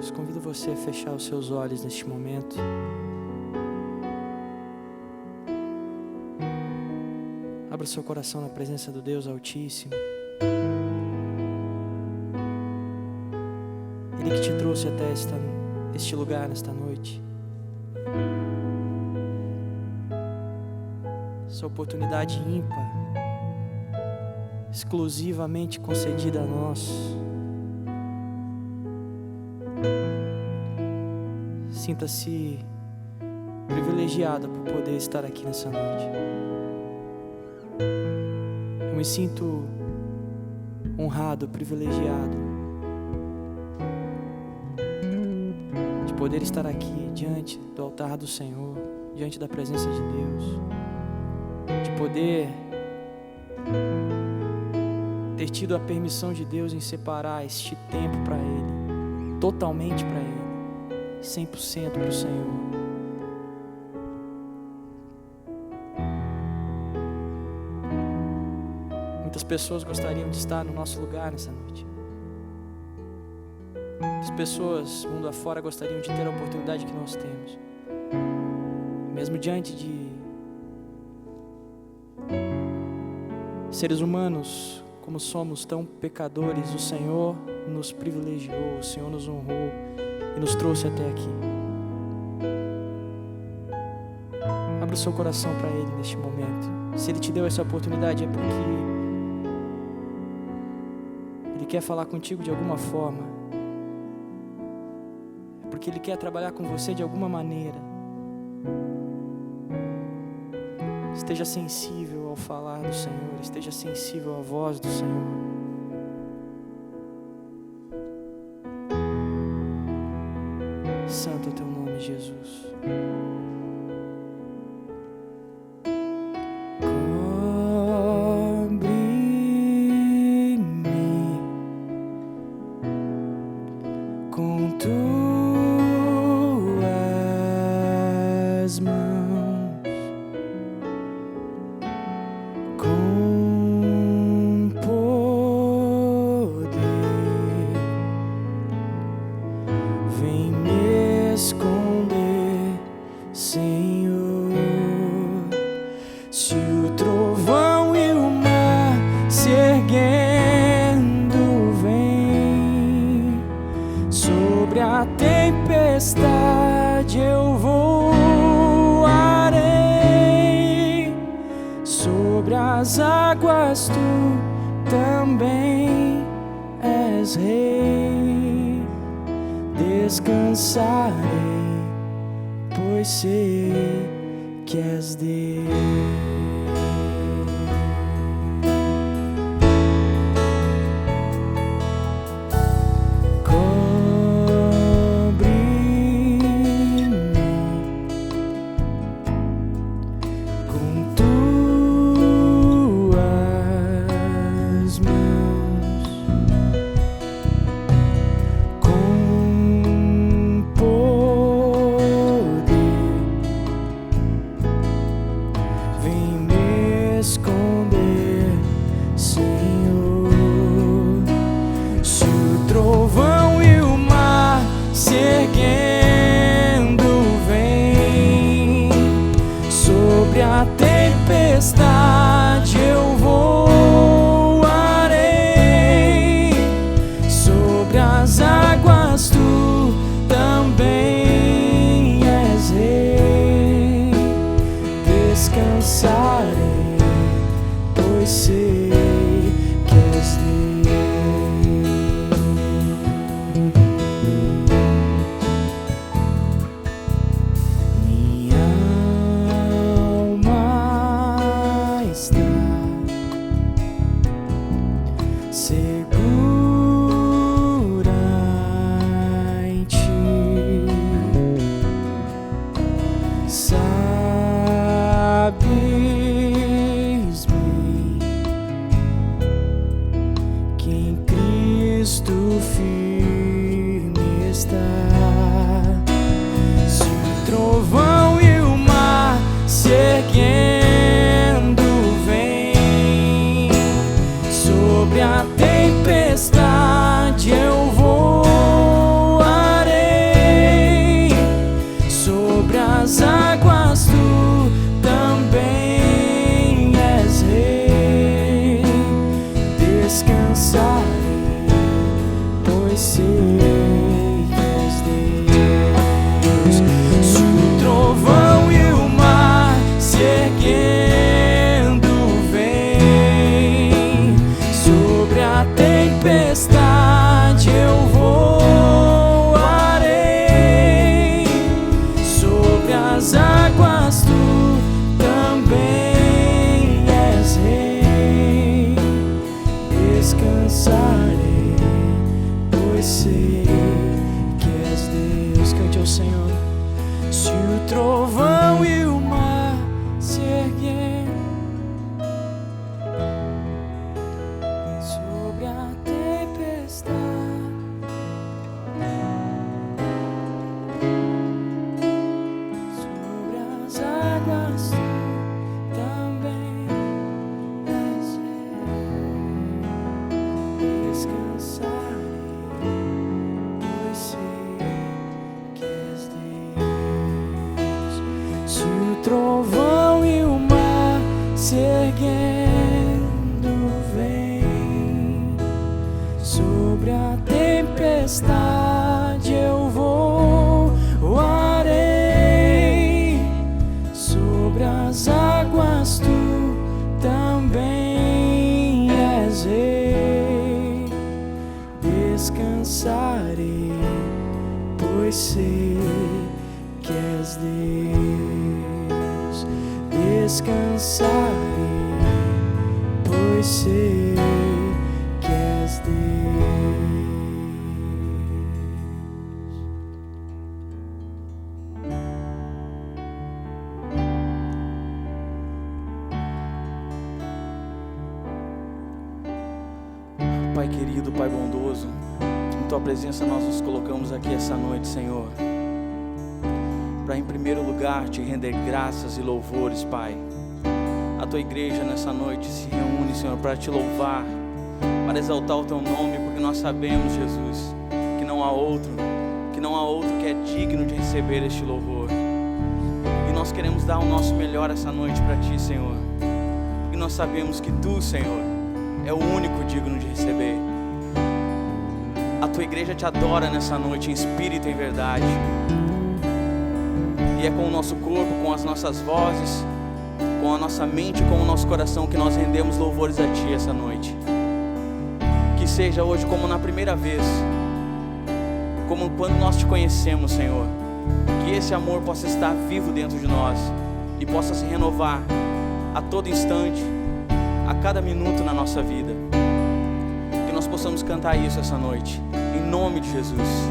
olhos, convido você a fechar os seus olhos neste momento. Abra o seu coração na presença do Deus Altíssimo. Ele que te trouxe até este lugar nesta noite. Essa oportunidade ímpar, exclusivamente concedida a nós. Sinta-se privilegiado por poder estar aqui nessa noite. Eu me sinto honrado, privilegiado de poder estar aqui diante do altar do Senhor, diante da presença de Deus, de poder ter tido a permissão de Deus em separar este tempo para Ele, totalmente para Ele, 100% para o Senhor. Muitas pessoas gostariam de estar no nosso lugar nessa noite. Muitas pessoas, mundo afora, gostariam de ter a oportunidade que nós temos. Mesmo diante de seres humanos, como somos tão pecadores, o Senhor nos privilegiou, o Senhor nos honrou e nos trouxe até aqui. Abra o seu coração para Ele neste momento. Se Ele te deu essa oportunidade é porque Ele quer falar contigo de alguma forma. É porque Ele quer trabalhar com você de alguma maneira. Esteja sensível ao falar do Senhor, esteja sensível à voz do Senhor. Santo é o teu nome, Jesus. Cobre-me com tuas mãos, com poder. Vem me esconder, Senhor. Se o trovão e o mar se erguendo vem, sobre a tempestade eu voarei, sobre as águas tu também és rei. Descansarei, pois sei que és Deus. Cobre-me com tuas mãos, com poder. Vem me esconder, Senhor. Se o trovão e o mar se erguendo vem, sobre a tempestade eu voarei, sobre as águas tu também és rei. Descansarei, pois sei que és Deus. Minha alma está segura em ti. Sabes bem sei que és Deus. Se o trovão e o mar se erguendo vem sobre a tempestade, eu voarei sobre as águas. Tu também és rei. Descansarei, pois sei que és Deus. Cante ao Senhor. Se o trovão e o mar se erguem sobre a tempestade, sobre as águas, tu também és rei. Descansarei, pois sei que és Deus. Se o trovão e o mar se erguendo vem sobre a tempestade, eu voarei sobre as águas. Tu também és rei. Descansarei, pois sei que és Deus. Descansarei, pois sei que és Deus. Pai querido, Pai bondoso, em Tua presença nós nos colocamos aqui essa noite, Senhor, para em primeiro lugar Te render graças e louvores, Pai. A Tua igreja nessa noite se reúne, Senhor, para Te louvar, para exaltar o Teu nome, porque nós sabemos, Jesus, que não há outro que é digno de receber este louvor. E nós queremos dar o nosso melhor essa noite para Ti, Senhor, porque nós sabemos que Tu, Senhor, é o único digno de receber. A Tua igreja Te adora nessa noite em espírito e em verdade. E é com o nosso corpo, com as nossas vozes, com a nossa mente, com o nosso coração que nós rendemos louvores a Ti essa noite. Que seja hoje como na primeira vez, como quando nós Te conhecemos, Senhor. Que esse amor possa estar vivo dentro de nós e possa se renovar a todo instante, a cada minuto na nossa vida. Que nós possamos cantar isso essa noite, em nome de Jesus.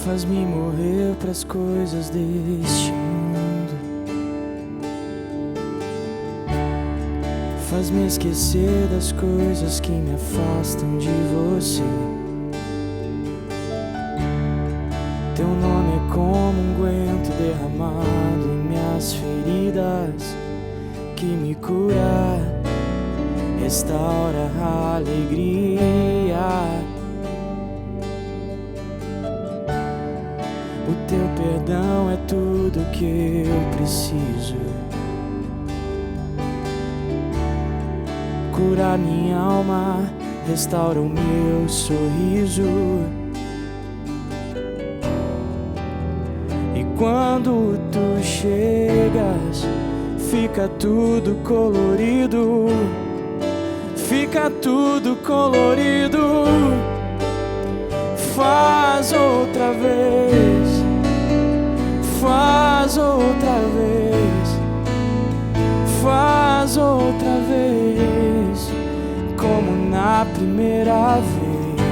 Faz-me morrer pras coisas deste mundo, faz-me esquecer das coisas que me afastam de Você. Teu nome é como um unguento derramado em minhas feridas, que me cura, restaura a alegria. O Teu perdão é tudo que eu preciso. Cura minha alma, restaura o meu sorriso. E quando Tu chegas, fica tudo colorido. Fica tudo colorido. Faz outra vez, faz outra vez, faz outra vez, como na primeira vez.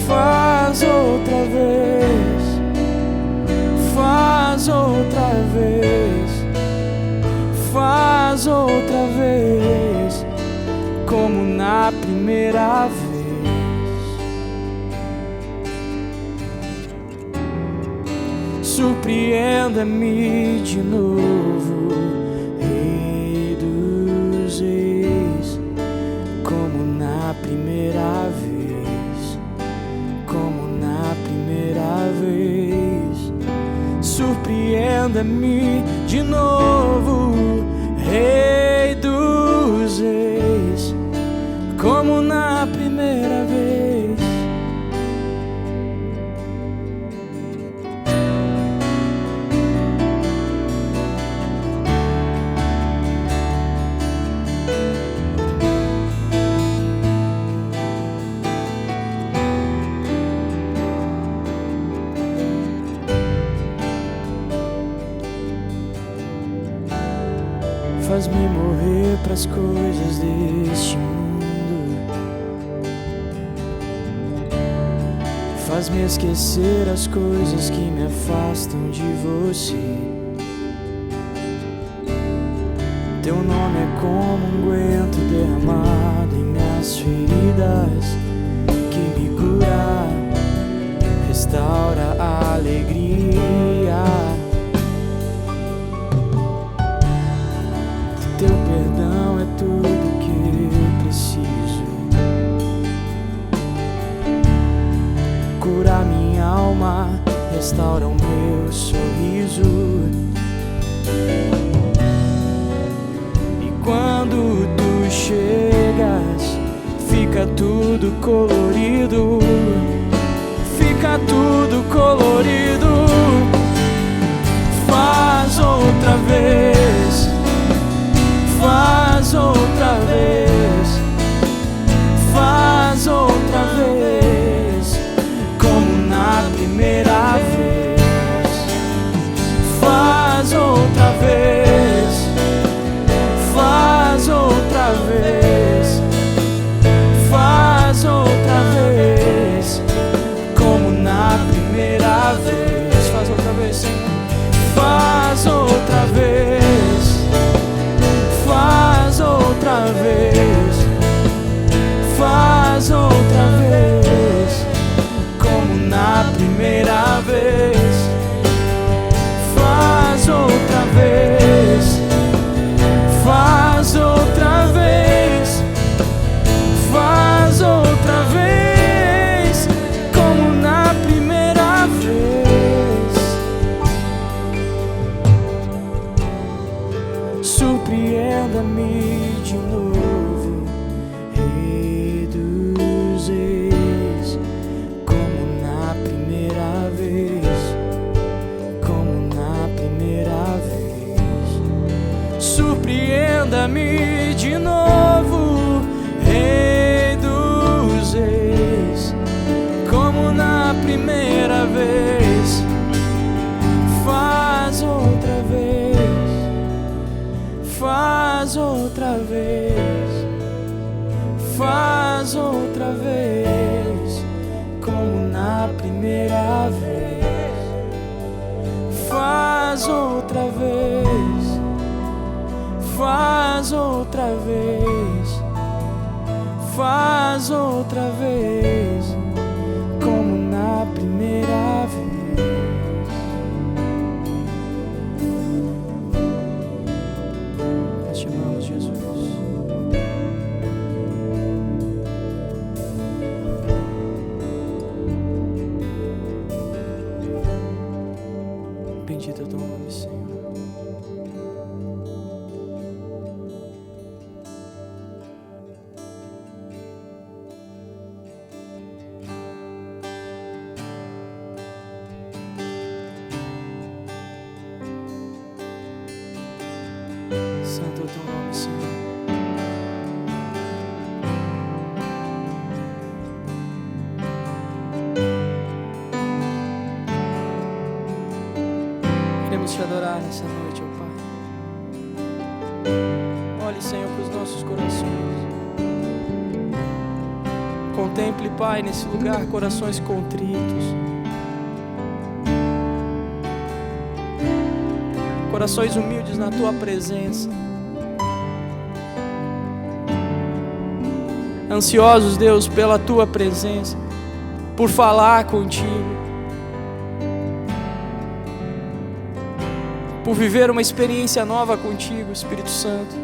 Faz outra vez, faz outra vez, como na primeira vez. Surpreenda-me de novo, Rei dos Reis, como na primeira vez, como na primeira vez. Surpreenda-me de novo, Rei dos Reis, como na primeira vez. Faz-me morrer pras coisas deste mundo, faz-me esquecer as coisas que me afastam de você. Teu nome é como um unguento derramado em minhas feridas, que me cura, restaura a alegria. Teu perdão é tudo que eu preciso. Cura minha alma, restaura o meu sorriso. E quando tu chegas, fica tudo colorido, fica tudo colorido. Faz outra vez, faz outra vez, faz outra vez, como na primeira vez. Faz outra vez, faz outra vez, faz outra vez, como na primeira vez. Faz outra vez, Senhor. Faz outra vez, faz outra vez, faz outra vez, como na primeira vez. Faz outra vez, faz outra vez, faz outra vez, como na primeira vez. Surpreenda-me de novo, Rei dos Reis, como na primeira vez, como na primeira vez. Surpreenda-me de novo, Rei dos Reis, como na primeira vez. Faz outra vez, faz outra vez, faz outra vez, como na primeira vez. Faz outra vez, faz outra vez, faz outra vez, como na primeira vez. Nós te amamos, Jesus. Bendito é o teu nome, Senhor. Santo é o teu nome, Senhor. Queremos te adorar nessa noite, ó Pai. Olhe, Senhor, para os nossos corações. Contemple, Pai, nesse lugar corações contritos, corações humildes na tua presença. ansiosos, Deus, pela Tua presença, por falar contigo, por viver uma experiência nova contigo, Espírito Santo.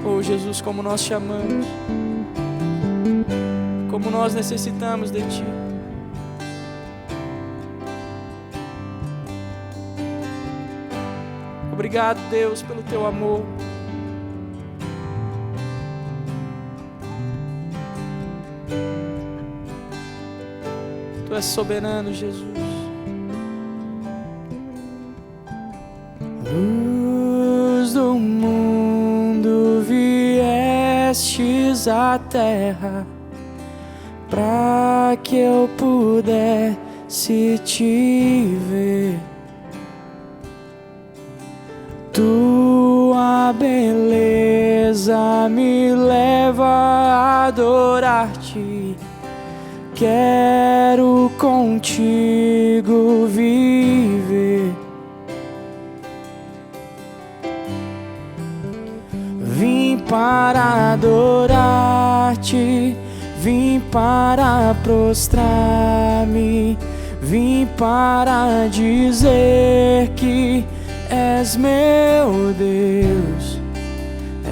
Oh Jesus, como nós te amamos, como nós necessitamos de Ti. Obrigado, Deus, pelo Teu amor. Tu és soberano, Jesus. Luz do mundo, viestes à terra, pra que eu pudesse Te ver. Tua beleza me leva a adorar-Te. Quero contigo viver. Vim para adorar-Te, vim para prostrar-me, vim para dizer que és meu Deus,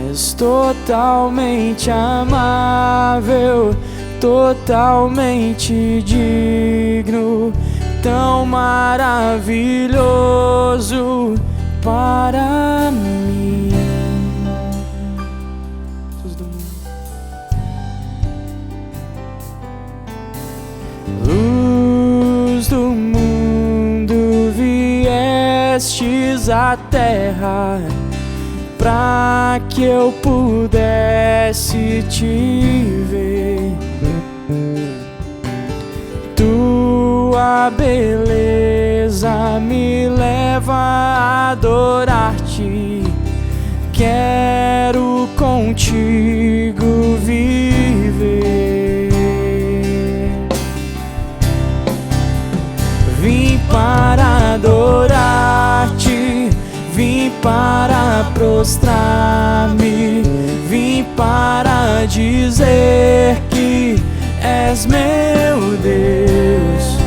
és totalmente amável, totalmente digno, tão maravilhoso para mim. Luz do mundo, viestes à terra, pra que eu pudesse Te ver. Tua beleza me leva a adorar-Te. Quero contigo viver. Vim para adorar-Te, vim para prostrar-me, vim para dizer que és meu Deus,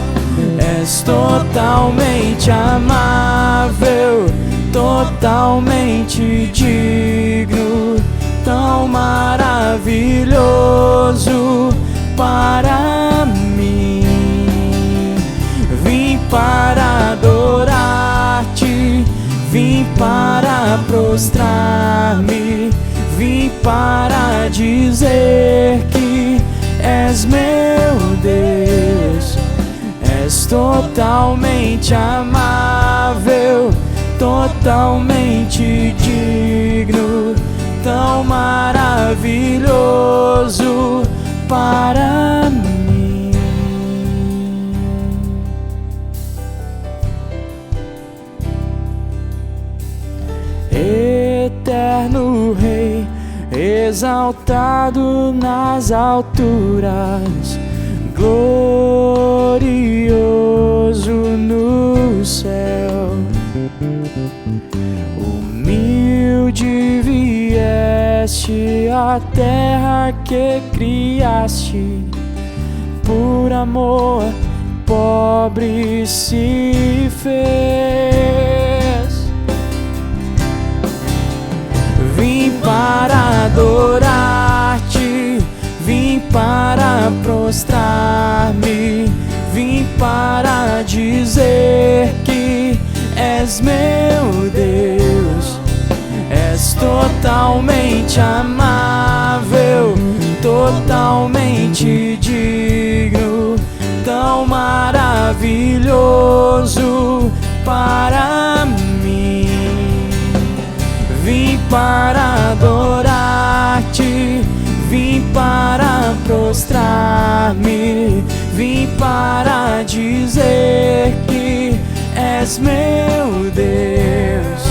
és totalmente amável, totalmente digno, tão maravilhoso para mim. Vim para adorar-Te, vim para prostrar-me, vim para dizer que és meu Deus, és totalmente amável, totalmente digno, tão maravilhoso para mim. Eterno Rei, exaltado nas alturas, glorioso no céu, humilde vieste à terra que criaste, por amor pobre se fez. Vim para adorar-Te, vim para prostrar-me, vim para dizer que és meu Deus, és totalmente amável, totalmente digno, tão maravilhoso para mim. Vim para adorar-Te, vim para prostrar-me, vim para dizer que és meu Deus,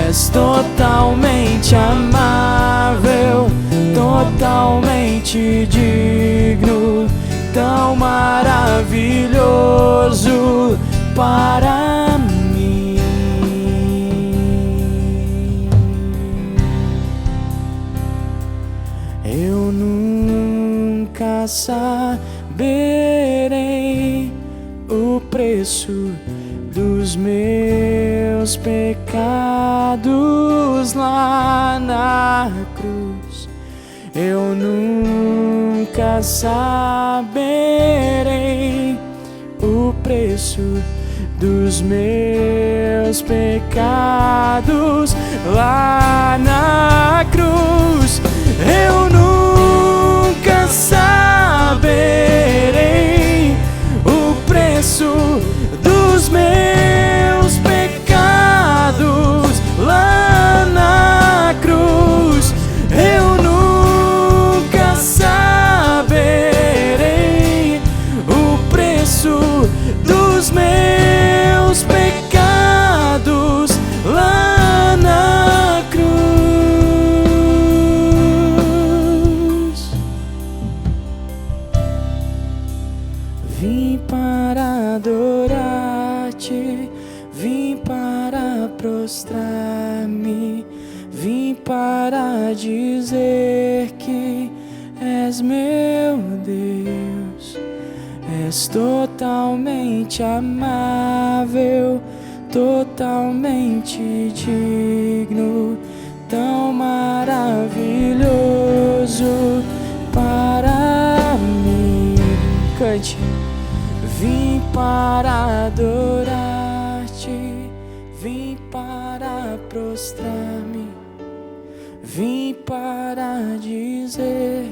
és totalmente amável, totalmente digno, tão maravilhoso para mim. eu nunca saberei o preço dos meus pecados lá na cruz. Eu nunca saberei o preço dos meus pecados lá na cruz. Eu nunca saberei o preço dos meus pecados lá na cruz. Eu nunca saberei o preço dos meus pecados lá na cruz. Vim para adorar-te, vim para prostrar-me, vim para dizer que és meu Deus. És totalmente amável, totalmente digno, tão maravilhoso para mim. Cante. Vim para adorar-te, vim para prostrar-me, vim para dizer.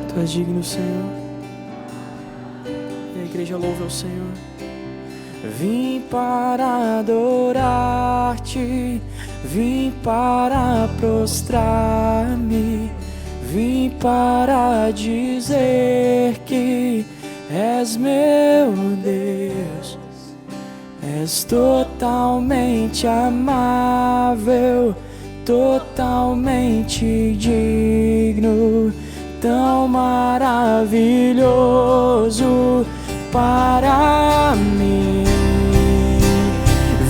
Tu és digno, Senhor. E a igreja louva o Senhor. Vim para adorar-te, vim para prostrar-me, vim para dizer que és meu Deus. És totalmente amável, totalmente digno, tão maravilhoso para mim.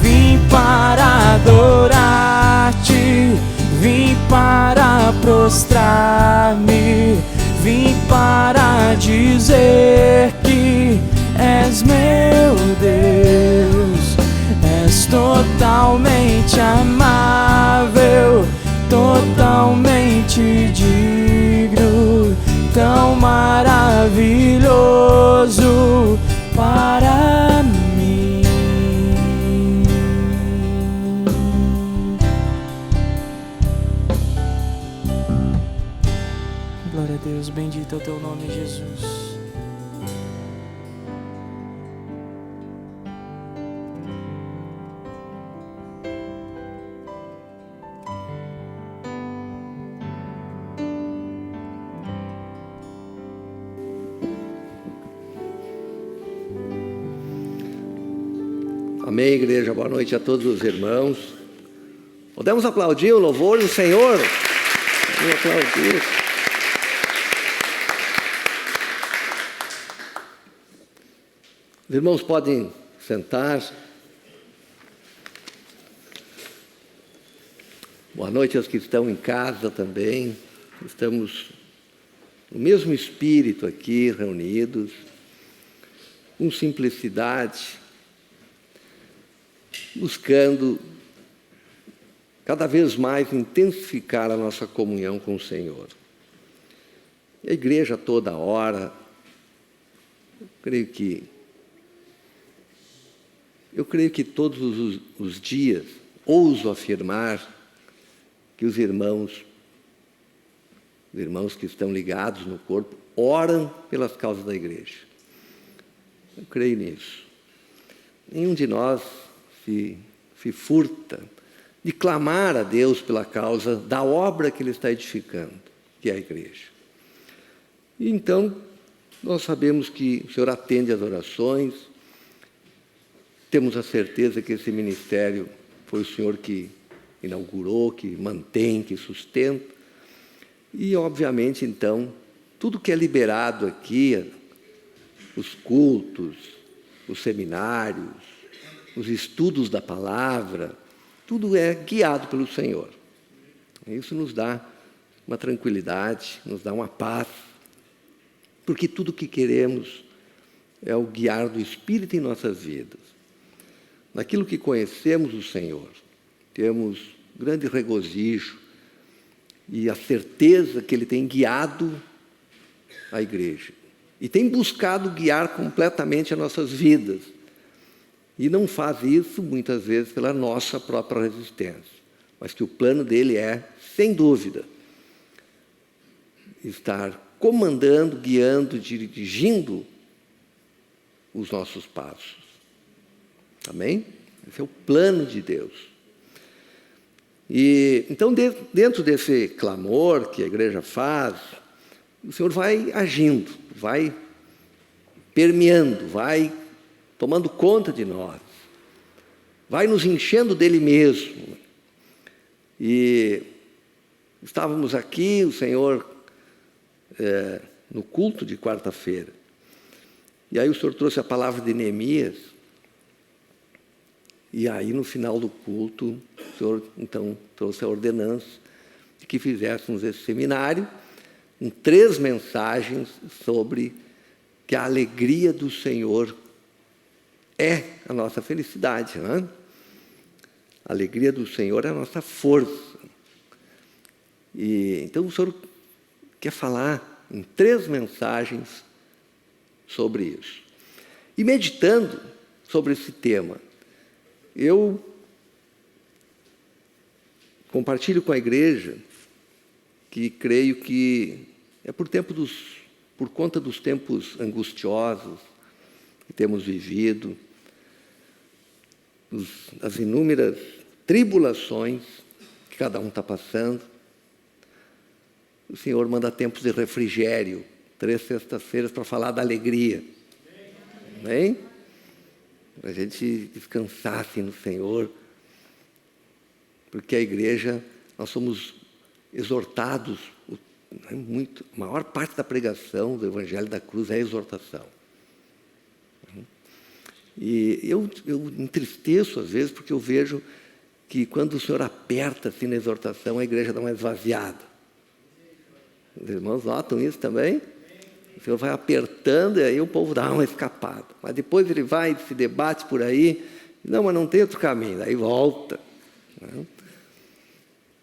Vim para adorar-te, vim para prostrar-me, vim para dizer que és meu Deus. És totalmente amável, totalmente digno, tão maravilhoso para mim. Glória a Deus, bendito é o teu nome, Jesus. Amém, igreja. Boa noite a todos os irmãos. Podemos aplaudir o louvor do Senhor? Vamos aplaudir. Os irmãos podem sentar. Boa noite aos que estão em casa também. Estamos no mesmo espírito aqui, reunidos, com simplicidade, buscando cada vez mais intensificar a nossa comunhão com o Senhor. A igreja toda hora, eu creio que todos os dias, ouso afirmar que os irmãos que estão ligados no corpo, oram pelas causas da igreja. Eu creio nisso. Nenhum de nós se furta de clamar a Deus pela causa da obra que Ele está edificando, que é a igreja. E então, nós sabemos que o Senhor atende às orações, temos a certeza que esse ministério foi o Senhor que inaugurou, que mantém, que sustenta. E, obviamente, então, tudo que é liberado aqui, os cultos, os seminários, os estudos da palavra, tudo é guiado pelo Senhor. Isso nos dá uma tranquilidade, nos dá uma paz, porque tudo que queremos é o guiar do Espírito em nossas vidas. Naquilo que conhecemos o Senhor, temos grande regozijo e a certeza que Ele tem guiado a igreja e tem buscado guiar completamente as nossas vidas. E não faz isso, muitas vezes, pela nossa própria resistência, mas que o plano dele é, sem dúvida, estar comandando, guiando, dirigindo os nossos passos. Amém? Esse é o plano de Deus. E então, dentro desse clamor que a igreja faz, o Senhor vai agindo, vai permeando, vai tomando conta de nós, vai nos enchendo dele mesmo. E estávamos aqui, o Senhor, no culto de quarta-feira, e aí o Senhor trouxe a palavra de Neemias, e aí no final do culto, o Senhor então trouxe a ordenança de que fizéssemos esse seminário, com 3 mensagens sobre que a alegria do Senhor é a nossa felicidade, não é? A alegria do Senhor é a nossa força. E então o Senhor quer falar em 3 mensagens sobre isso. E meditando sobre esse tema, eu compartilho com a igreja que creio que é por conta dos tempos angustiosos que temos vivido, as inúmeras tribulações que cada um está passando. O Senhor manda tempos de refrigério, 3 sextas-feiras para falar da alegria. Amém? Para a gente descansar assim no Senhor, porque a igreja, nós somos exortados, a maior parte da pregação do Evangelho da Cruz é exortação. E eu entristeço às vezes, porque eu vejo que quando o Senhor aperta assim na exortação, a igreja dá uma esvaziada. Os irmãos notam isso também? O Senhor vai apertando e aí o povo dá uma escapada. Mas depois ele vai e se debate por aí. Não, mas não tem outro caminho. Aí volta.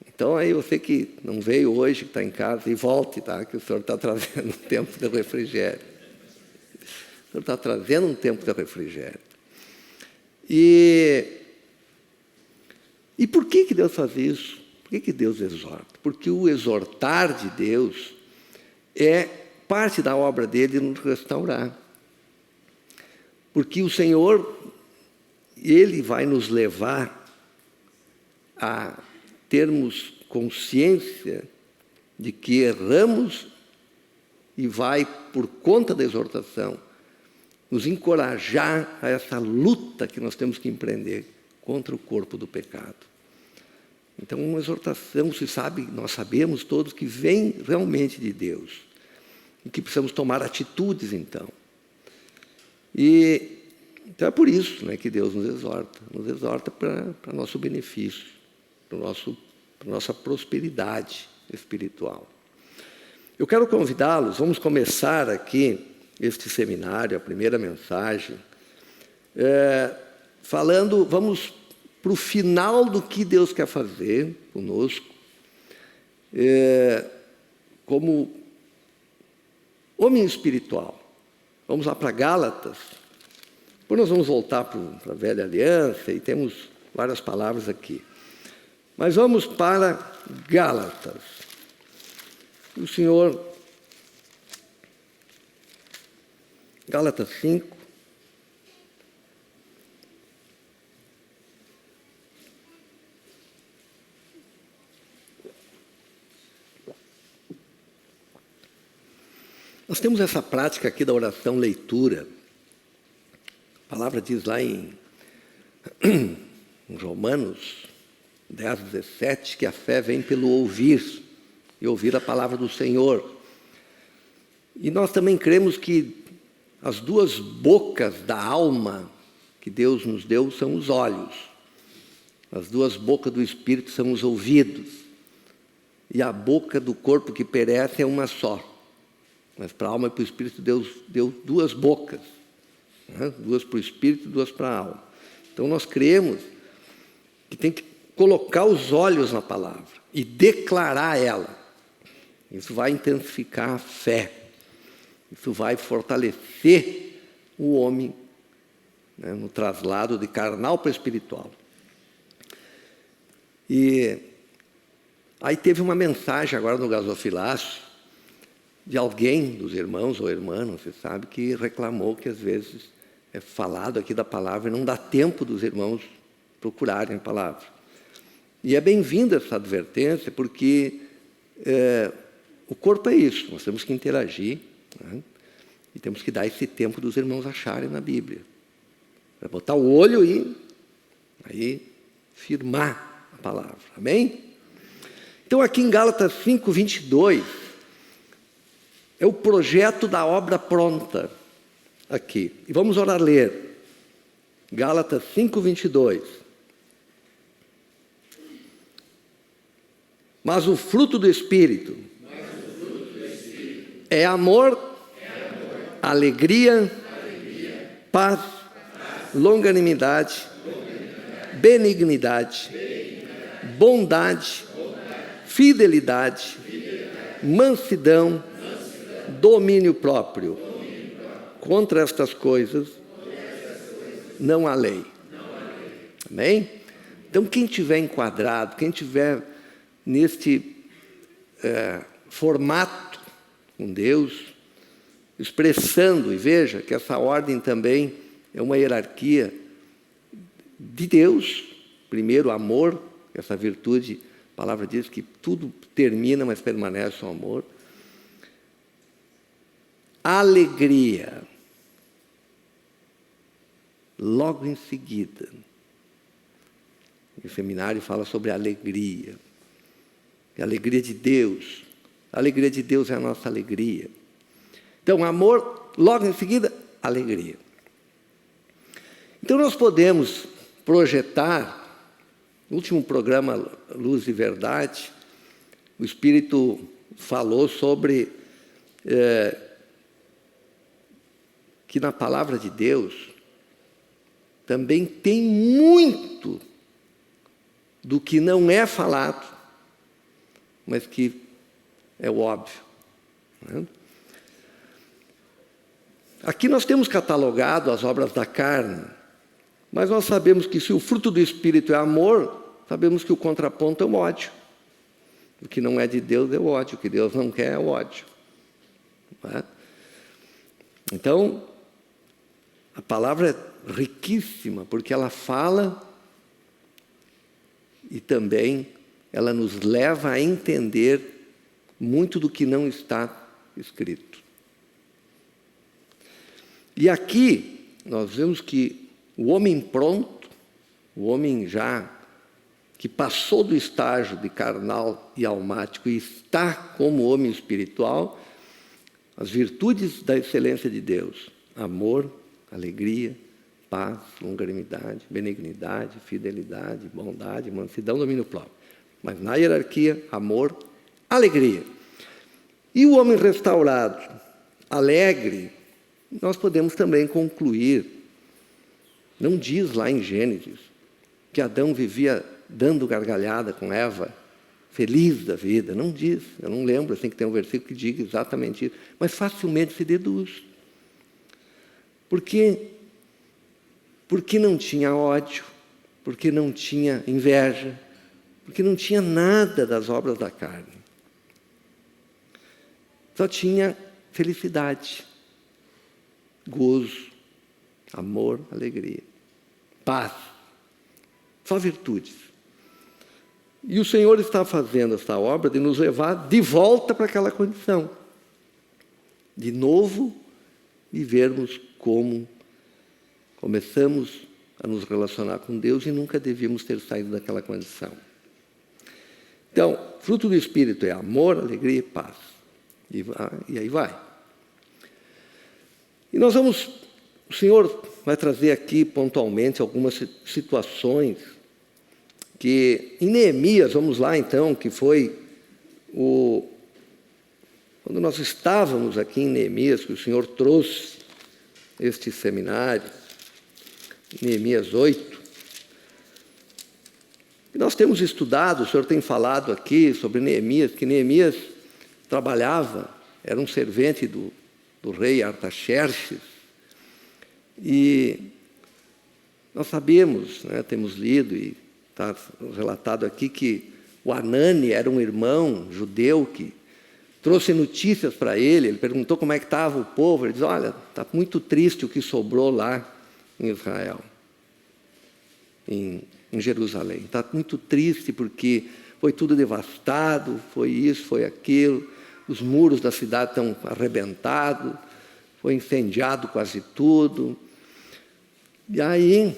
Então, aí você que não veio hoje, que está em casa, e volte, tá? Que o Senhor está trazendo um tempo de refrigério. O Senhor está trazendo um tempo de refrigério. E por que Deus faz isso? Por que Deus exorta? Porque o exortar de Deus é parte da obra dele de nos restaurar. Porque o Senhor, Ele vai nos levar a termos consciência de que erramos e vai, por conta da exortação, nos encorajar a essa luta que nós temos que empreender contra o corpo do pecado. Então, uma exortação, nós sabemos todos que vem realmente de Deus e que precisamos tomar atitudes, então. Então é por isso, né, que Deus nos exorta para nosso benefício, para nossa prosperidade espiritual. Eu quero convidá-los, vamos começar aqui este seminário, a primeira mensagem, vamos para o final do que Deus quer fazer conosco, como homem espiritual. Vamos lá para Gálatas, depois nós vamos voltar para a Velha Aliança, e temos várias palavras aqui. Mas vamos para Gálatas. O Senhor, Gálatas 5. Nós temos essa prática aqui da oração leitura. A palavra diz lá em Romanos 10, 17, que a fé vem pelo ouvir e ouvir a palavra do Senhor. E nós também cremos que as duas bocas da alma que Deus nos deu são os olhos. As duas bocas do Espírito são os ouvidos. E a boca do corpo que perece é uma só. Mas para a alma e para o Espírito Deus deu duas bocas. Né? Duas para o Espírito e duas para a alma. Então nós cremos que tem que colocar os olhos na palavra e declarar ela. Isso vai intensificar a fé. Isso vai fortalecer o homem, né, no traslado de carnal para espiritual. E aí teve uma mensagem agora no gasofilácio de alguém, dos irmãos ou irmãs, você sabe, que reclamou que às vezes é falado aqui da palavra e não dá tempo dos irmãos procurarem a palavra. E é bem-vinda essa advertência, porque o corpo é isso, nós temos que interagir, né? E temos que dar esse tempo dos irmãos acharem na Bíblia. Para botar o olho e aí firmar a palavra. Amém? Então aqui em Gálatas 5, 22, é o projeto da obra pronta aqui. E vamos orar ler. Gálatas 5, 22. Mas o fruto do Espírito é amor, alegria, paz, longanimidade, benignidade, bondade, fidelidade, mansidão, domínio próprio. Contra estas coisas não há lei. Amém? Então, quem tiver enquadrado, quem tiver neste formato com Deus, expressando, e veja que essa ordem também é uma hierarquia de Deus. Primeiro, amor, essa virtude, a palavra diz que tudo termina, mas permanece o amor. Alegria. Logo em seguida, o seminário fala sobre a alegria. A alegria de Deus. A alegria de Deus é a nossa alegria. Então, amor, logo em seguida, alegria. Então, nós podemos projetar, no último programa Luz e Verdade, o Espírito falou sobre que na palavra de Deus também tem muito do que não é falado, mas que é o óbvio. Né? Aqui nós temos catalogado as obras da carne, mas nós sabemos que se o fruto do Espírito é amor, sabemos que o contraponto é o ódio. O que não é de Deus é o ódio, o que Deus não quer é o ódio. Não é? Então, a palavra é riquíssima, porque ela fala e também ela nos leva a entender muito do que não está escrito. E aqui nós vemos que o homem pronto, o homem já que passou do estágio de carnal e almático e está como homem espiritual, as virtudes da excelência de Deus: amor, alegria, paz, longanimidade, benignidade, fidelidade, bondade, mansidão, domínio próprio. Mas na hierarquia, amor, alegria. E o homem restaurado, alegre, nós podemos também concluir, não diz lá em Gênesis, que Adão vivia dando gargalhada com Eva, feliz da vida, não diz, eu não lembro, assim que tem um versículo que diga exatamente isso, mas facilmente se deduz. Porque não tinha ódio, porque não tinha inveja, porque não tinha nada das obras da carne. Só tinha felicidade, gozo, amor, alegria, paz, só virtudes. E o Senhor está fazendo essa obra de nos levar de volta para aquela condição, de novo vivermos como começamos a nos relacionar com Deus e nunca devíamos ter saído daquela condição. Então, fruto do Espírito é amor, alegria e paz. E aí vai. E o Senhor vai trazer aqui pontualmente algumas situações que em Neemias, vamos lá então, que foi quando nós estávamos aqui em Neemias, que o Senhor trouxe este seminário, Neemias 8, e nós temos estudado, o Senhor tem falado aqui sobre Neemias, que Neemias trabalhava, era um servente do rei Artaxerxes, e nós sabemos, né, temos lido e está relatado aqui que o Anani era um irmão judeu que trouxe notícias para ele perguntou como é que estava o povo, ele diz, olha, está muito triste o que sobrou lá em Israel, em Jerusalém, está muito triste porque foi tudo devastado, foi isso, foi aquilo, os muros da cidade estão arrebentados, foi incendiado quase tudo. E aí,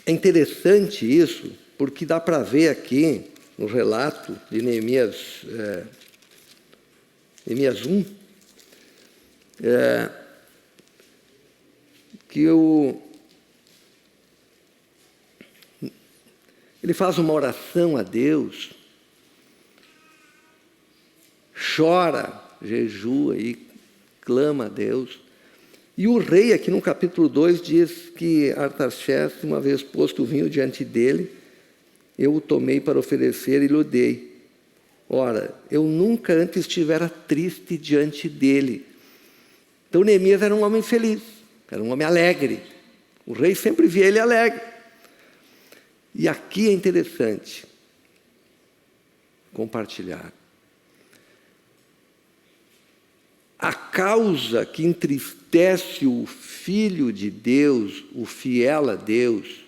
é interessante isso, porque dá para ver aqui, no relato de Neemias 1, que ele faz uma oração a Deus, chora, jejua e clama a Deus. E o rei, aqui no capítulo 2, diz que Artaxerxes, uma vez posto o vinho diante dele, eu o tomei para oferecer e lhe dei. Ora, eu nunca antes estivera triste diante dele. Então Neemias era um homem feliz, era um homem alegre. O rei sempre via ele alegre. E aqui é interessante compartilhar. A causa que entristece o Filho de Deus, o fiel a Deus,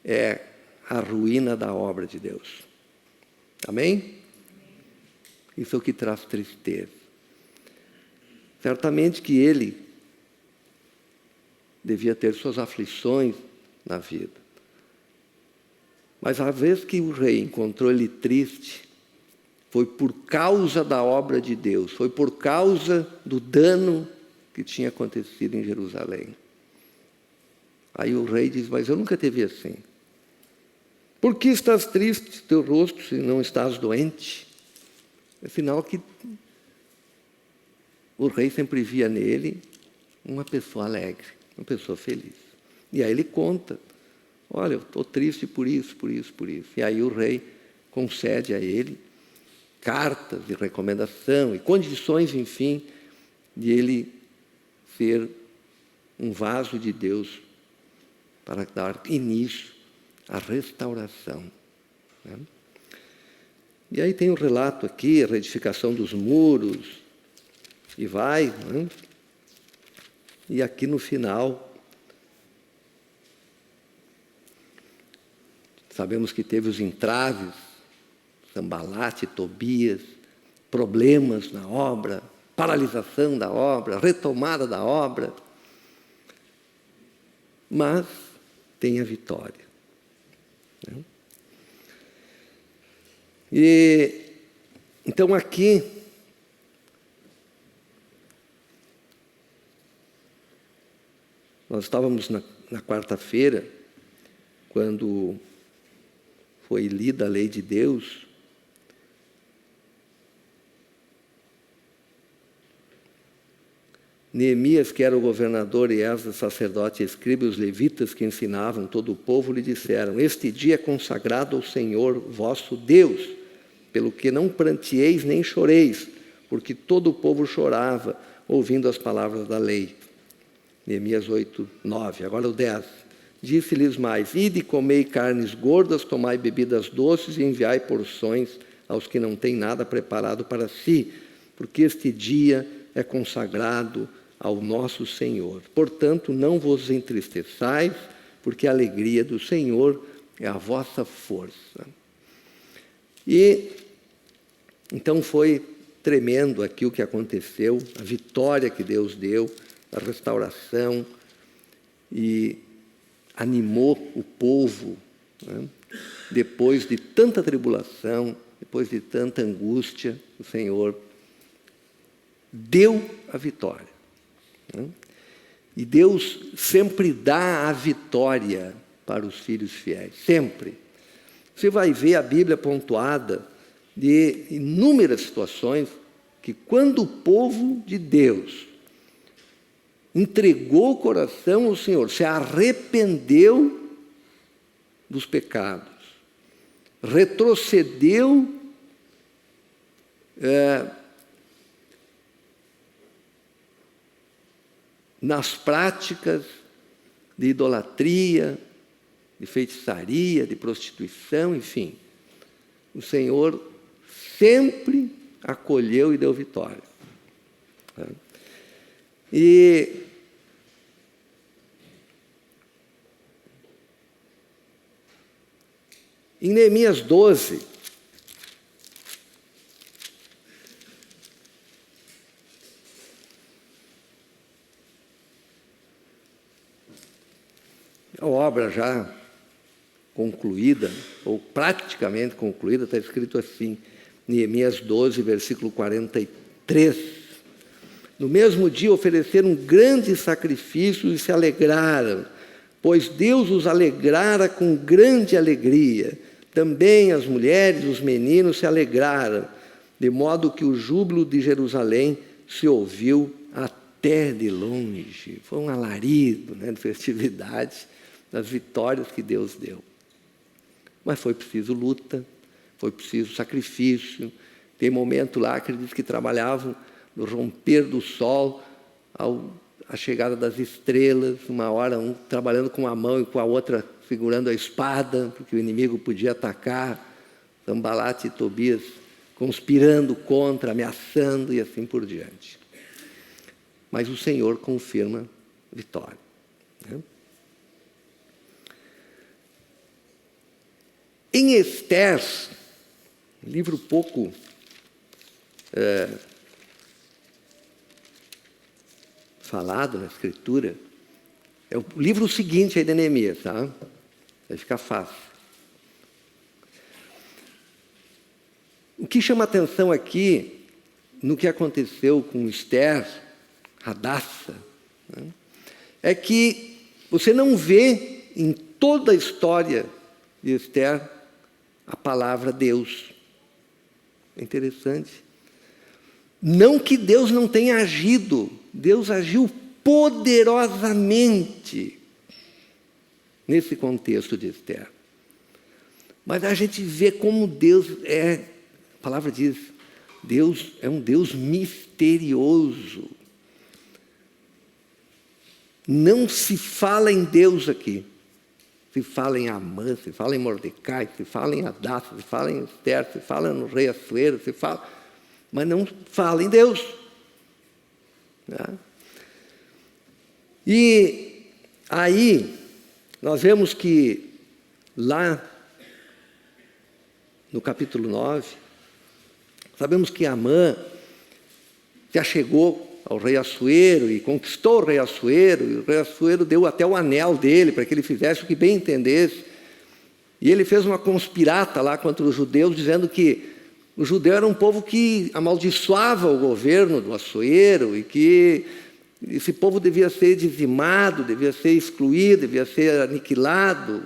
é a ruína da obra de Deus. Amém? Isso é o que traz tristeza. Certamente que ele devia ter suas aflições na vida. Mas a vez que o rei encontrou ele triste, foi por causa da obra de Deus, foi por causa do dano que tinha acontecido em Jerusalém. Aí o rei diz, mas eu nunca te vi assim. Por que estás triste, teu rosto, se não estás doente? É sinal que o rei sempre via nele uma pessoa alegre, uma pessoa feliz. E aí ele conta, olha, eu estou triste por isso, por isso, por isso. E aí o rei concede a ele cartas de recomendação e condições, enfim, de ele ser um vaso de Deus para dar início à restauração. Né? E aí tem um relato aqui, a reedificação dos muros, e vai, né? E aqui no final, sabemos que teve os entraves, Sambalate, Tobias, problemas na obra, paralisação da obra, retomada da obra, mas tem a vitória. Né? E então aqui nós estávamos na quarta-feira, quando foi lida a lei de Deus, Neemias, que era o governador, e Esdras, sacerdote e escriba, e os levitas que ensinavam todo o povo, lhe disseram, este dia é consagrado ao Senhor vosso Deus, pelo que não prantieis nem choreis, porque todo o povo chorava, ouvindo as palavras da lei. Neemias 8, 9. Agora o 10. Disse-lhes mais, ide, comei carnes gordas, tomai bebidas doces e enviai porções aos que não têm nada preparado para si, porque este dia é consagrado ao nosso Senhor. Portanto, não vos entristeçais, porque a alegria do Senhor é a vossa força. E então foi tremendo aqui o que aconteceu, a vitória que Deus deu, a restauração, e animou o povo, né? depois de tanta tribulação, depois de tanta angústia, o Senhor deu a vitória. E Deus sempre dá a vitória para os filhos fiéis, sempre. Você vai ver a Bíblia pontuada de inúmeras situações que quando o povo de Deus entregou o coração ao Senhor, se arrependeu dos pecados, retrocedeu nas práticas de idolatria, de feitiçaria, de prostituição, enfim. O Senhor sempre acolheu e deu vitória. E em Neemias 12, a obra já concluída, ou praticamente concluída, está escrito assim, Neemias 12, versículo 43. No mesmo dia ofereceram grandes sacrifícios e se alegraram, pois Deus os alegrara com grande alegria. Também as mulheres e os meninos se alegraram, de modo que o júbilo de Jerusalém se ouviu até de longe. Foi um alarido, de festividade, das vitórias que Deus deu. Mas foi preciso luta, foi preciso sacrifício. Tem momento lá que ele diz que trabalhavam no romper do sol, a chegada das estrelas, uma hora um trabalhando com uma mão e com a outra segurando a espada, porque o inimigo podia atacar, Sanbalate e Tobias conspirando contra, ameaçando e assim por diante. Mas o Senhor confirma vitória. Em Esther, livro pouco falado na Escritura, é o livro seguinte aí de Neemias, tá? Vai ficar fácil. O que chama atenção aqui, no que aconteceu com Esther, Hadassah, é que você não vê em toda a história de Esther a palavra Deus. É interessante. Não que Deus não tenha agido, Deus agiu poderosamente nesse contexto de Esther. Mas a gente vê como Deus a palavra diz, Deus é um Deus misterioso. Não se fala em Deus aqui. Se fala em Amã, se fala em Mordecai, se fala em Hadassah, se fala em Esther, se fala no rei Assuero, mas não fala em Deus. E aí, nós vemos que lá no capítulo 9, sabemos que Amã se achegou ao rei Assuero e conquistou o rei Assuero, e o rei Assuero deu até o anel dele para que ele fizesse o que bem entendesse. E ele fez uma conspirata lá contra os judeus, dizendo que o judeu era um povo que amaldiçoava o governo do Assuero e que esse povo devia ser dizimado, devia ser excluído, devia ser aniquilado.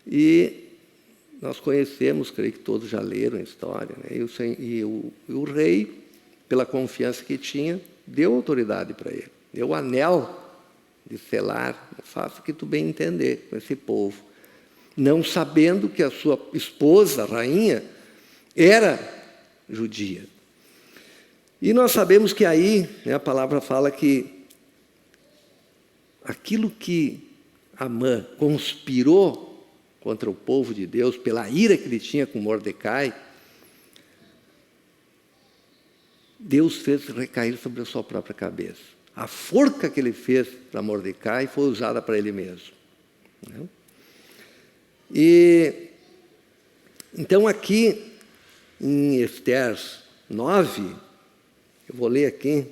E nós conhecemos, creio que todos já leram a história, e o rei, pela confiança que tinha, deu autoridade para ele. Deu o anel de selar, faça o que tu bem entender com esse povo. Não sabendo que a sua esposa, a rainha, era judia. E nós sabemos que aí, a palavra fala que aquilo que Amã conspirou contra o povo de Deus, pela ira que ele tinha com Mordecai, Deus fez recair sobre a sua própria cabeça. A forca que ele fez para Mordecai foi usada para ele mesmo. E então aqui em Esther 9, eu vou ler aqui.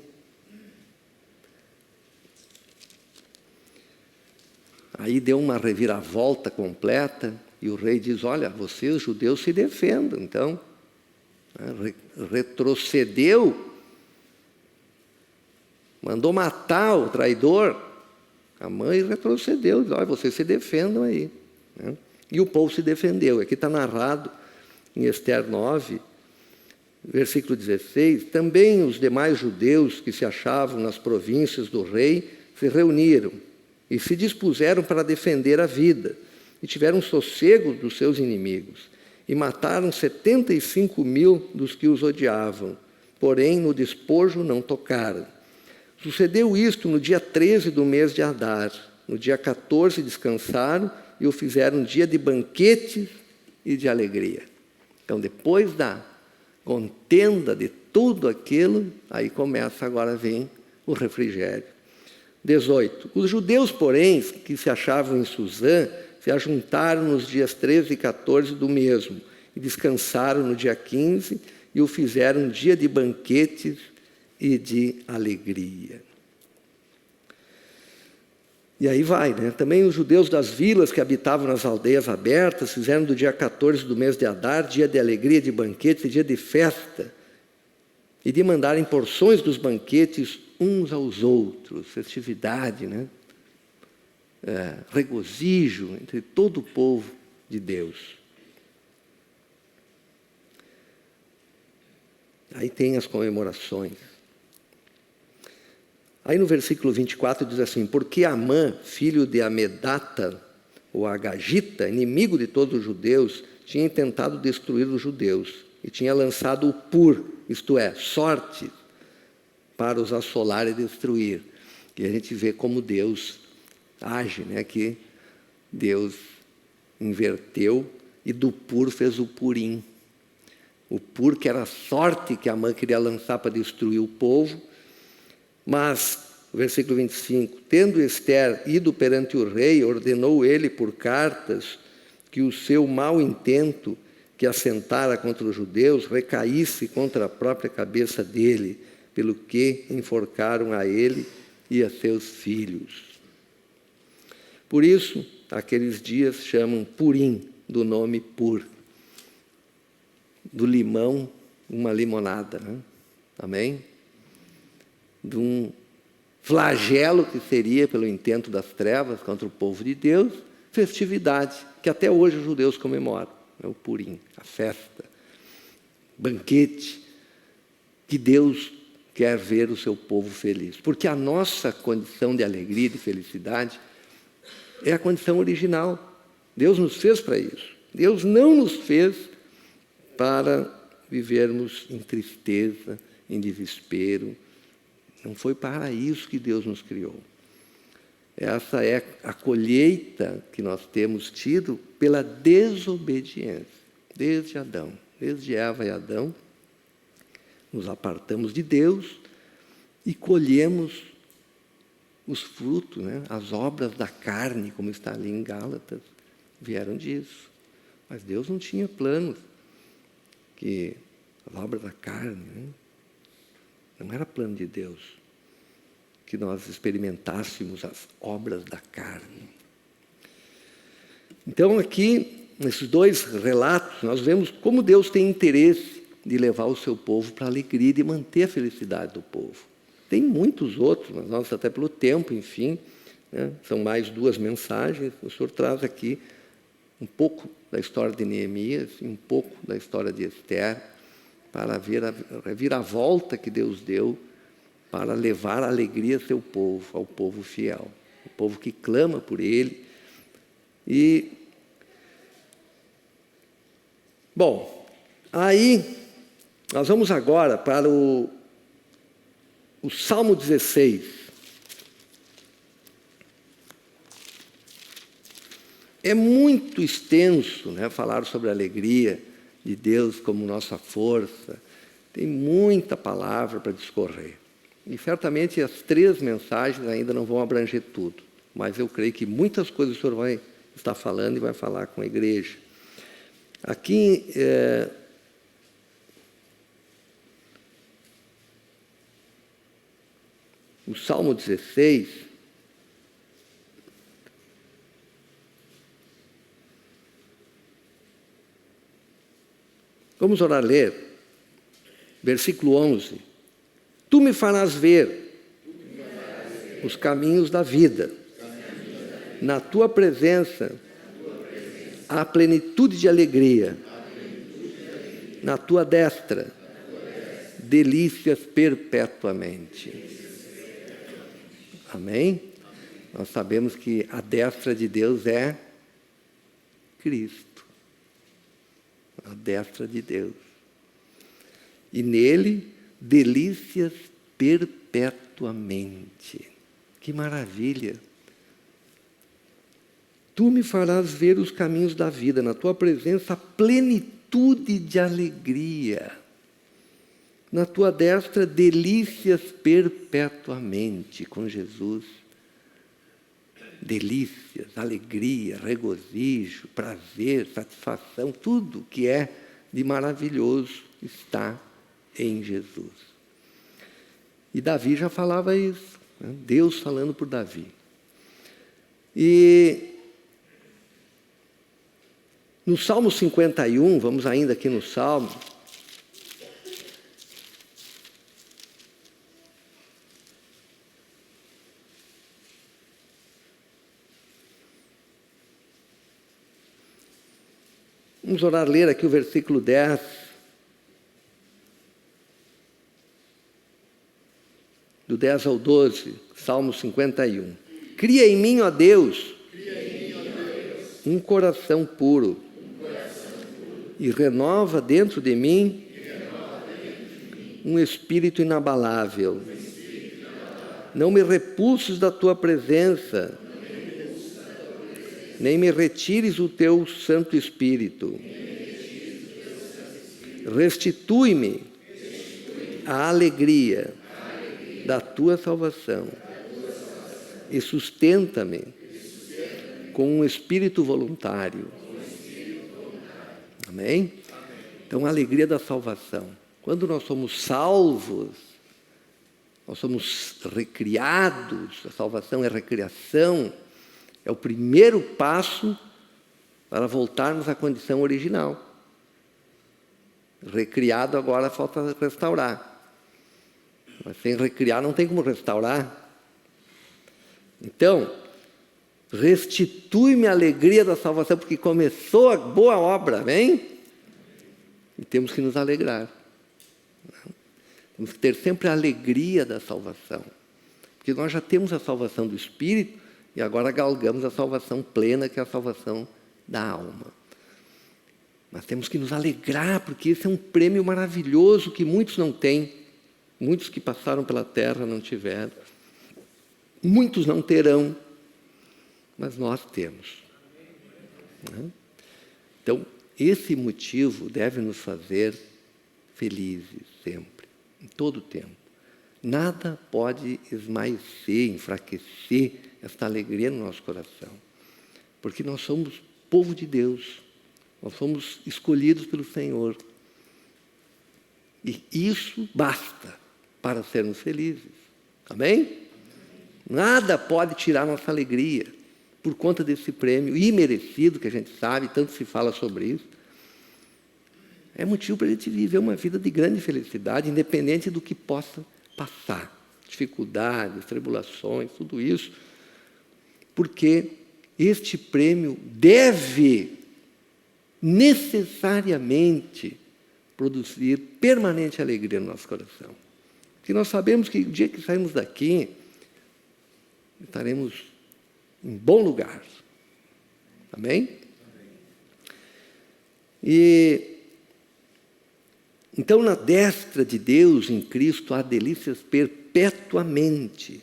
Aí deu uma reviravolta completa, E o rei diz, olha, vocês judeus se defendam. Então, retrocedeu, mandou matar o traidor. A mãe retrocedeu, diz, olha, vocês se defendam aí. E o povo se defendeu. Aqui está narrado em Ester 9, versículo 16, também os demais judeus que se achavam nas províncias do rei se reuniram e se dispuseram para defender a vida, e tiveram sossego dos seus inimigos, e mataram 75.000 dos que os odiavam, porém no despojo não tocaram. Sucedeu isto no dia 13 do mês de Adar. No dia 14 descansaram e o fizeram um dia de banquetes e de alegria. Então, depois da contenda de tudo aquilo, aí começa, agora vem o refrigério. 18. Os judeus, porém, que se achavam em Suzã, se ajuntaram nos dias 13 e 14 do mesmo, e descansaram no dia 15, e o fizeram um dia de banquetes e de alegria. E aí vai, né? Também os judeus das vilas que habitavam nas aldeias abertas fizeram do dia 14 do mês de Adar dia de alegria, de banquetes e dia de festa, e de mandarem porções dos banquetes uns aos outros, festividade, né? Regozijo entre todo o povo de Deus. Aí tem as comemorações. Aí no versículo 24 diz assim, porque Amã, filho de Amedata, ou Agagita, inimigo de todos os judeus, tinha tentado destruir os judeus, e tinha lançado o pur, isto é, sorte, para os assolar e destruir. E a gente vê como Deus age, né? Que Deus inverteu e do pur fez o purim. O pur, que era a sorte que Amã queria lançar para destruir o povo. Mas, versículo 25, tendo Ester ido perante o rei, ordenou ele por cartas que o seu mau intento que assentara contra os judeus recaísse contra a própria cabeça dele, pelo que enforcaram a ele e a seus filhos. Por isso, aqueles dias chamam Purim, do nome Pur, do limão, uma limonada, né? Amém? De um flagelo que seria pelo intento das trevas contra o povo de Deus, festividade, que até hoje os judeus comemoram, é o Purim, a festa, banquete, que Deus quer ver o seu povo feliz. Porque a nossa condição de alegria e de felicidade é a condição original. Deus nos fez para isso. Deus não nos fez para vivermos em tristeza, em desespero. Não foi para isso que Deus nos criou. Essa é a colheita que nós temos tido pela desobediência. Desde Adão, desde Eva e Adão, nos apartamos de Deus e colhemos os frutos, né? As obras da carne, como está ali em Gálatas, vieram disso. Mas Deus não tinha planos que as obras da carne, né? Não era plano de Deus que nós experimentássemos as obras da carne. Então, aqui, nesses dois relatos, nós vemos como Deus tem interesse de levar o seu povo para a alegria e de manter a felicidade do povo. Tem muitos outros, mas nós, até pelo tempo, enfim, né, são mais 2 mensagens. O Senhor traz aqui um pouco da história de Neemias e um pouco da história de Ester, para ver a reviravolta que Deus deu para levar a alegria ao seu povo, ao povo fiel, o povo que clama por Ele. E, bom, aí nós vamos agora para o Salmo 16. É muito extenso, né, falar sobre a alegria de Deus como nossa força. Tem muita palavra para discorrer. E certamente as 3 mensagens ainda não vão abranger tudo. Mas eu creio que muitas coisas o Senhor vai estar falando e vai falar com a igreja. Aqui, o Salmo 16, Vamos orar, ler. Versículo 11. Tu me farás ver os caminhos da vida. Na tua presença há plenitude de alegria. Na tua destra, delícias perpetuamente. Amém? Nós sabemos que a destra de Deus é Cristo. A destra de Deus. E nele, delícias perpetuamente. Que maravilha! Tu me farás ver os caminhos da vida, na tua presença, a plenitude de alegria. Na tua destra, delícias perpetuamente com Jesus. Delícias, alegria, regozijo, prazer, satisfação, tudo que é de maravilhoso está em Jesus. E Davi já falava isso, né? Deus falando por Davi. E no Salmo 51, vamos ainda aqui no Salmo. Vamos orar, ler aqui o versículo 10. Do 10 ao 12, Salmo 51. Cria em mim, ó Deus, um coração puro. E renova dentro de mim um espírito inabalável. Não me repulses da tua presença, nem me retires o teu Santo Espírito. Restitui-me a alegria da tua salvação e sustenta-me com um espírito voluntário. Amém? Então, a alegria da salvação. Quando nós somos salvos, nós somos recriados, a salvação é recriação, é o primeiro passo para voltarmos à condição original. Recriado agora falta restaurar. Mas sem recriar não tem como restaurar. Então, restitui-me a alegria da salvação, porque começou a boa obra, amém? E temos que nos alegrar. Temos que ter sempre a alegria da salvação. Porque nós já temos a salvação do Espírito e agora galgamos a salvação plena, que é a salvação da alma. Mas temos que nos alegrar, porque esse é um prêmio maravilhoso que muitos não têm. Muitos que passaram pela terra não tiveram. Muitos não terão. Mas nós temos. Então, esse motivo deve nos fazer felizes sempre, em todo o tempo. Nada pode esmaecer, enfraquecer esta alegria no nosso coração. Porque nós somos povo de Deus. Nós somos escolhidos pelo Senhor. E isso basta para sermos felizes. Amém? Nada pode tirar nossa alegria por conta desse prêmio imerecido, que a gente sabe, tanto se fala sobre isso. É motivo para a gente viver uma vida de grande felicidade, independente do que possa passar. Dificuldades, tribulações, tudo isso. Porque este prêmio deve necessariamente produzir permanente alegria no nosso coração. Porque nós sabemos que o dia que saímos daqui, estaremos em bom lugar. Amém? E então, na destra de Deus, em Cristo, há delícias perpetuamente.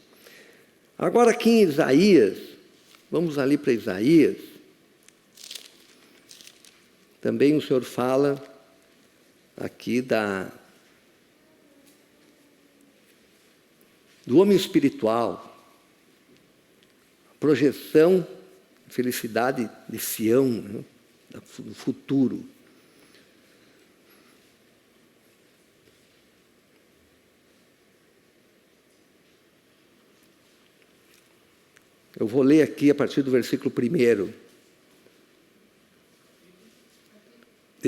Agora, aqui em Isaías, vamos ali para Isaías, também o Senhor fala aqui do homem espiritual, projeção, felicidade de Sião, né, do futuro. Eu vou ler aqui a partir do versículo 1.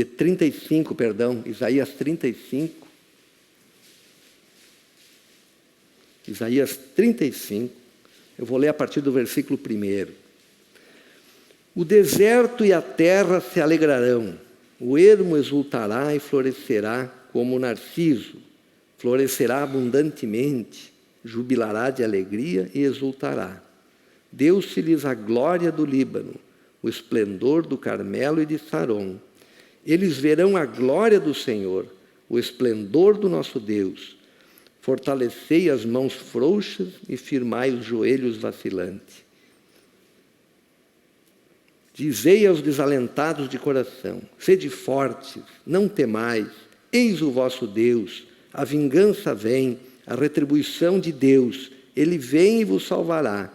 35, perdão, Isaías 35. Isaías 35, eu vou ler a partir do versículo 1. O deserto e a terra se alegrarão, o ermo exultará e florescerá como o narciso, florescerá abundantemente, jubilará de alegria e exultará. Deu-se-lhes a glória do Líbano, o esplendor do Carmelo e de Saron. Eles verão a glória do Senhor, o esplendor do nosso Deus. Fortalecei as mãos frouxas e firmai os joelhos vacilantes. Dizei aos desalentados de coração: sede fortes, não temais, eis o vosso Deus, a vingança vem, a retribuição de Deus, Ele vem e vos salvará.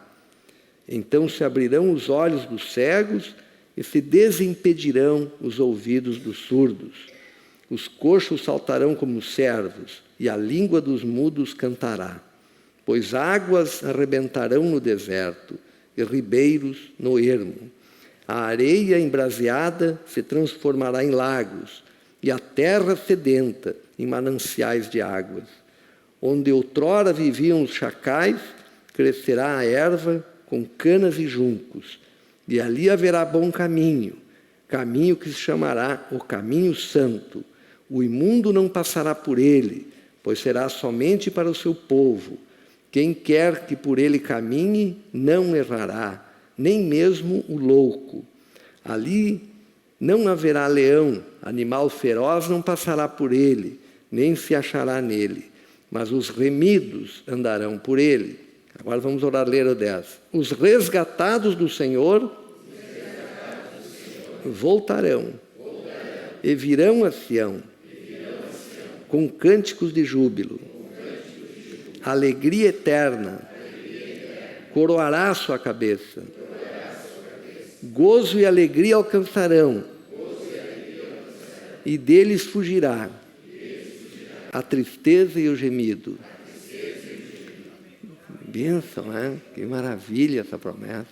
Então se abrirão os olhos dos cegos e se desimpedirão os ouvidos dos surdos. Os coxos saltarão como servos, e a língua dos mudos cantará. Pois águas arrebentarão no deserto, e ribeiros no ermo. A areia embraseada se transformará em lagos, e a terra sedenta em mananciais de águas. Onde outrora viviam os chacais, crescerá a erva com canas e juncos, e ali haverá bom caminho, caminho que se chamará o caminho santo. O imundo não passará por ele, pois será somente para o seu povo. Quem quer que por ele caminhe, não errará, nem mesmo o louco. Ali não haverá leão, animal feroz não passará por ele, nem se achará nele, mas os remidos andarão por ele. Agora vamos orar, ler o 10. Os resgatados do Senhor voltarão e virão a Sião com cânticos de júbilo. Alegria eterna coroará a sua cabeça. Gozo e alegria alcançarão, e deles fugirá a tristeza e o gemido. Bênção, né? Que maravilha essa promessa.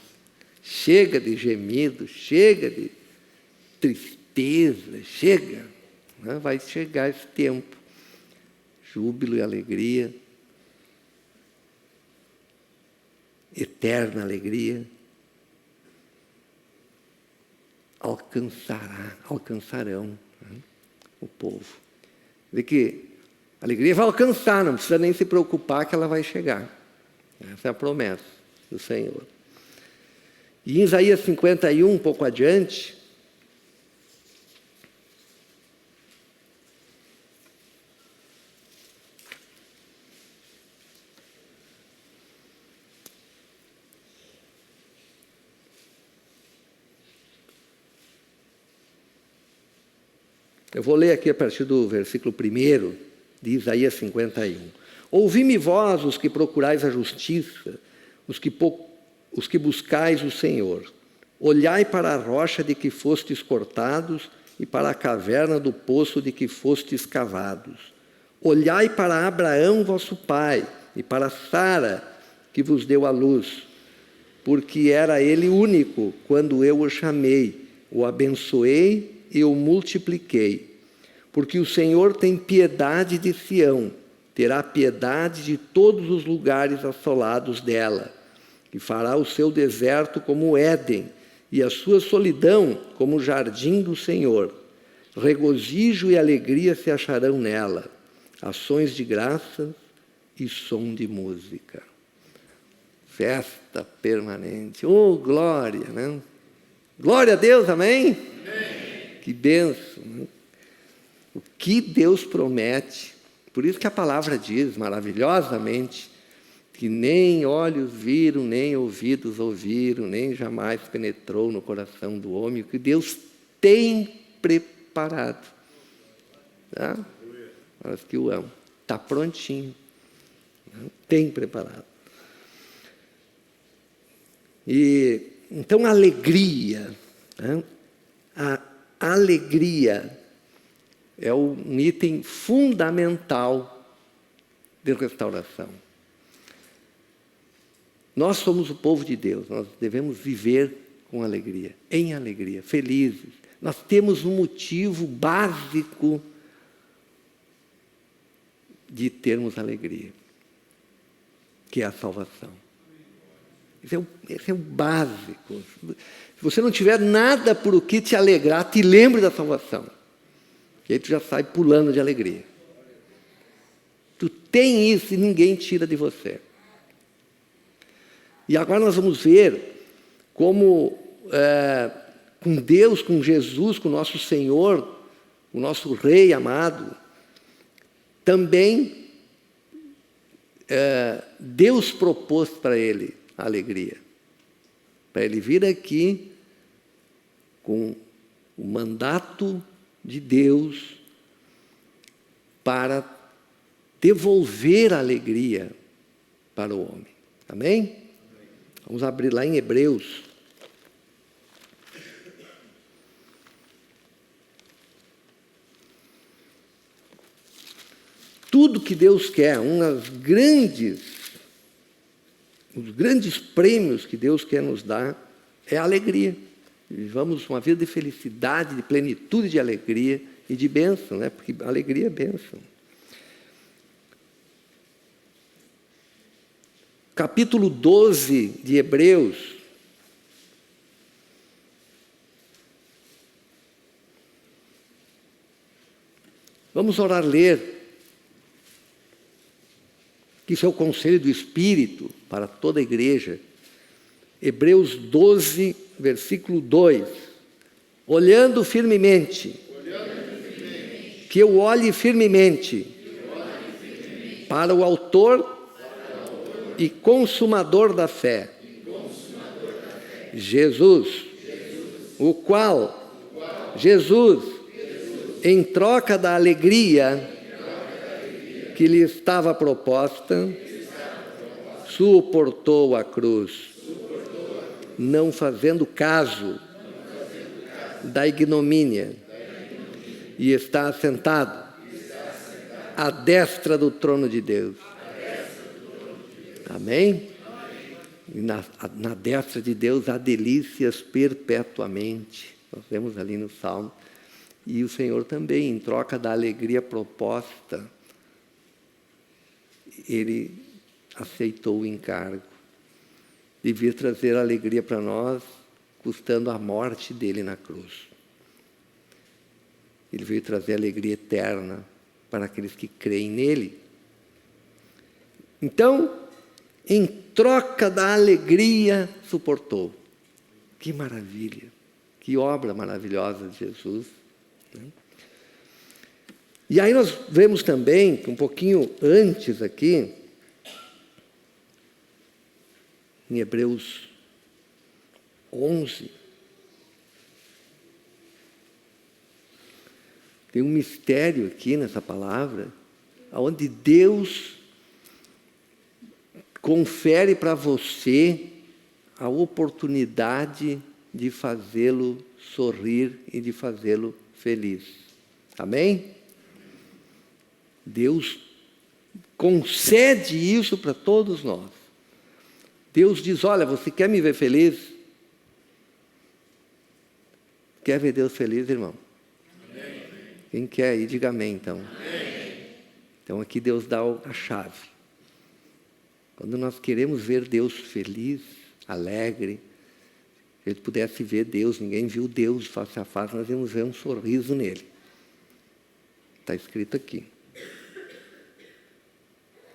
Chega de gemido, chega de tristeza, chega. Né? Vai chegar esse tempo. Júbilo e alegria, eterna alegria, alcançarão, né, o povo. Vê que a alegria vai alcançar, não precisa nem se preocupar que ela vai chegar. Essa é a promessa do Senhor. E em Isaías 51, um pouco adiante, eu vou ler aqui a partir do versículo 1 de Isaías 51. Ouvi-me vós, os que procurais a justiça, os que buscais o Senhor. Olhai para a rocha de que fostes cortados e para a caverna do poço de que fostes cavados. Olhai para Abraão, vosso pai, e para Sara, que vos deu a luz, porque era ele único quando eu o chamei, o abençoei e o multipliquei. Porque o Senhor tem piedade de Sião, terá piedade de todos os lugares assolados dela, e fará o seu deserto como Éden, e a sua solidão como o jardim do Senhor. Regozijo e alegria se acharão nela, ações de graças e som de música. Festa permanente. Oh, glória, né? Glória a Deus, amém? Amém. Que bênção, né? O que Deus promete. Por isso que a palavra diz maravilhosamente que nem olhos viram, nem ouvidos ouviram, nem jamais penetrou no coração do homem o que Deus tem preparado. Tá? Mas que o amo. Está prontinho. Tem preparado. E então a alegria, né? A alegria é um item fundamental de restauração. Nós somos o povo de Deus, nós devemos viver com alegria, em alegria, felizes. Nós temos um motivo básico de termos alegria, que é a salvação. Esse é o básico. Se você não tiver nada por o que te alegrar, te lembre da salvação. E aí tu já sai pulando de alegria. Tu tem isso e ninguém tira de você. E agora nós vamos ver como com Deus, com Jesus, com o nosso Senhor, o nosso Rei amado, também Deus propôs para ele a alegria. Para ele vir aqui com o mandato de Deus para devolver a alegria para o homem. Amém? Vamos abrir lá em Hebreus. Tudo que Deus quer, os grandes prêmios que Deus quer nos dar é a alegria. Vivamos uma vida de felicidade, de plenitude de alegria e de bênção, né? Porque alegria é bênção. Capítulo 12 de Hebreus. Vamos orar, ler. Isso é o conselho do Espírito para toda a igreja. Hebreus 12, versículo 2. Olhando firmemente, que eu olhe firmemente para o autor e consumador da fé, Jesus, o qual, Jesus, em troca da alegria que lhe estava proposta, suportou a cruz, não fazendo caso da ignomínia, e está assentado à destra do trono de Deus. Amém? E na destra de Deus há delícias perpetuamente. Nós vemos ali no Salmo. E o Senhor também, em troca da alegria proposta, Ele aceitou o encargo de vir trazer alegria para nós, custando a morte dele na cruz. Ele veio trazer alegria eterna para aqueles que creem nele. Então, em troca da alegria, suportou. Que maravilha, que obra maravilhosa de Jesus. E aí nós vemos também, um pouquinho antes aqui, em Hebreus 11, tem um mistério aqui nessa palavra, onde Deus confere para você a oportunidade de fazê-lo sorrir e de fazê-lo feliz. Amém? Deus concede isso para todos nós. Deus diz, olha, você quer me ver feliz? Quer ver Deus feliz, irmão? Amém. Quem quer aí, diga amém, então. Amém. Então aqui Deus dá a chave. Quando nós queremos ver Deus feliz, alegre, se ele pudesse ver Deus, ninguém viu Deus face a face, nós íamos ver um sorriso nele. Está escrito aqui.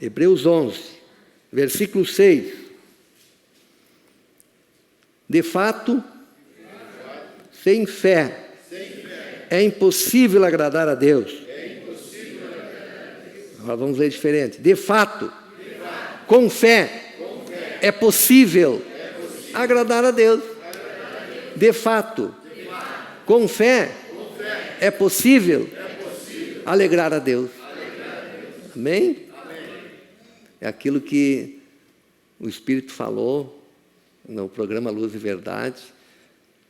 Hebreus 11, versículo 6. De fato, sem fé, é impossível agradar a Deus. Agora vamos ler diferente. De fato, com fé, é possível agradar a Deus. De fato, com fé, é possível alegrar a Deus. Amém? É aquilo que o Espírito falou no programa Luz e Verdade,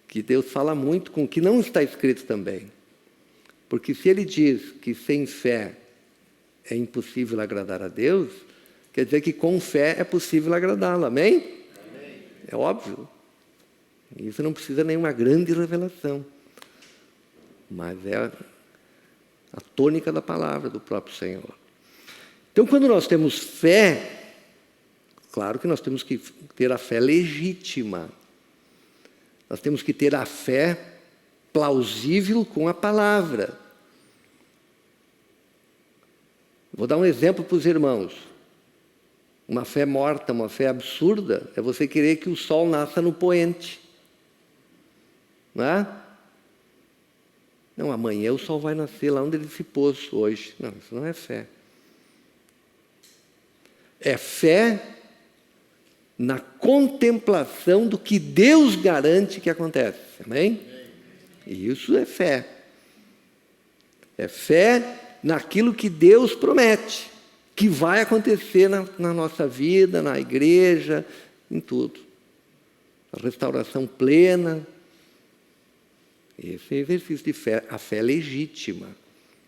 que Deus fala muito com o que não está escrito também. Porque se Ele diz que sem fé é impossível agradar a Deus, quer dizer que com fé é possível agradá-lo. Amém? Amém? É óbvio. Isso não precisa nenhuma grande revelação, mas é a tônica da palavra do próprio Senhor. Então, quando nós temos fé, claro que nós temos que ter a fé legítima. Nós temos que ter a fé plausível com a palavra. Vou dar um exemplo para os irmãos. Uma fé morta, uma fé absurda, é você querer que o sol nasça no poente. Não é? Não, amanhã o sol vai nascer lá onde ele se pôs hoje. Não, isso não é fé. É fé na contemplação do que Deus garante que acontece. Amém? E isso é fé. É fé naquilo que Deus promete, que vai acontecer na nossa vida, na igreja, em tudo. A restauração plena. Esse é exercício de fé, a fé legítima,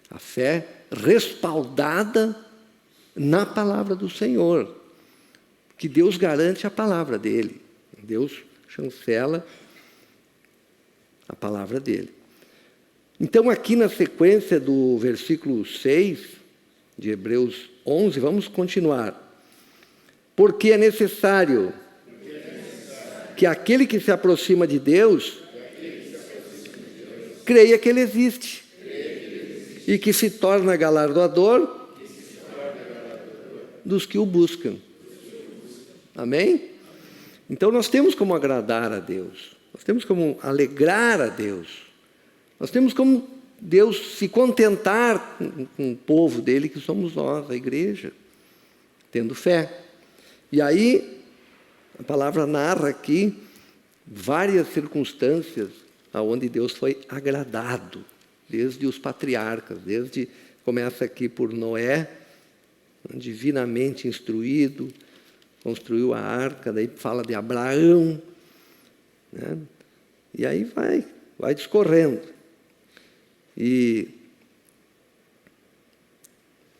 a fé respaldada na palavra do Senhor, que Deus garante a palavra dele. Deus chancela a palavra dele. Então, aqui na sequência do versículo 6 de Hebreus 11, vamos continuar. Porque é necessário que aquele que se aproxima de Deus creia que Ele existe e que se torna galardoador dos que o buscam. Amém? Então nós temos como agradar a Deus, nós temos como alegrar a Deus, nós temos como Deus se contentar com o povo dele, que somos nós, a igreja, tendo fé. E aí, a palavra narra aqui várias circunstâncias onde Deus foi agradado, desde os patriarcas, começa aqui por Noé, divinamente instruído, construiu a arca, daí fala de Abraão, né? E aí vai discorrendo. E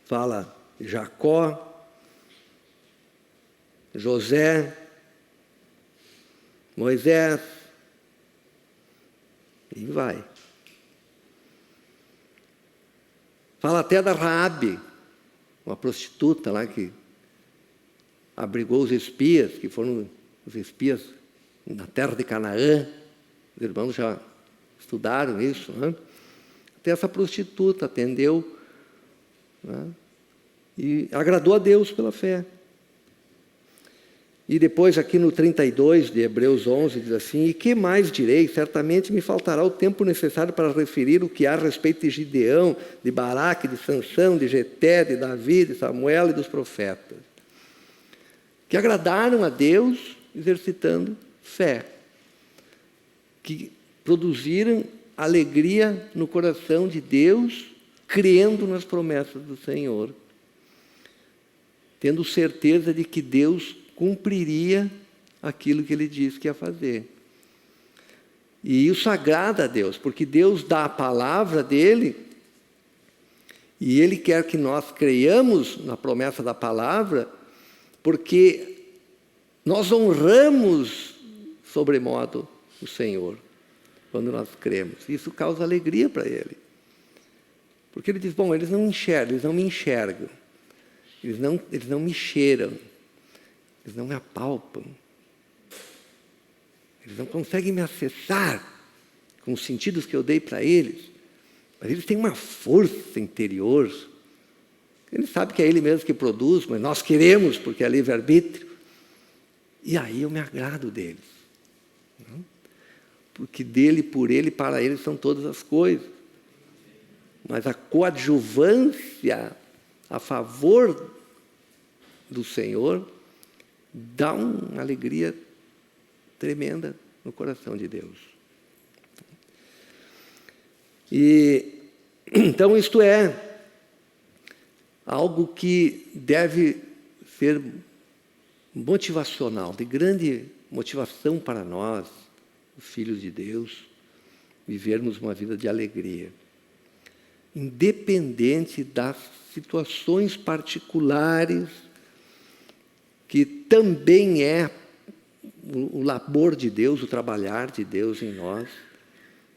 fala de Jacó, José, Moisés, e vai. Fala até da Raabe, uma prostituta lá que abrigou os espias, que foram os espias na terra de Canaã. Os irmãos já estudaram isso, né? Até essa prostituta atendeu, né? E agradou a Deus pela fé. E depois, aqui no 32 de Hebreus 11, diz assim: e que mais direi? Certamente me faltará o tempo necessário para referir o que há a respeito de Gideão, de Baraque, de Sansão, de Jeté, de Davi, de Samuel e dos profetas, que agradaram a Deus exercitando fé, que produziram alegria no coração de Deus, crendo nas promessas do Senhor, tendo certeza de que Deus cumpriria aquilo que Ele disse que ia fazer. E isso agrada a Deus, porque Deus dá a palavra dEle, e Ele quer que nós creiamos na promessa da palavra, porque nós honramos sobremodo o Senhor, quando nós cremos. Isso causa alegria para Ele. Porque Ele diz, bom, eles não enxergam, eles não me enxergam, eles não me cheiram, eles não me apalpam, eles não conseguem me acessar com os sentidos que eu dei para eles, mas eles têm uma força interior. Ele sabe que é Ele mesmo que produz, mas nós queremos, porque é livre-arbítrio. E aí eu me agrado deles. Porque dele, por Ele, para Ele são todas as coisas. Mas a coadjuvância a favor do Senhor dá uma alegria tremenda no coração de Deus. E então isto é algo que deve ser motivacional, de grande motivação para nós, os filhos de Deus, vivermos uma vida de alegria, independente das situações particulares, que também é o labor de Deus, o trabalhar de Deus em nós.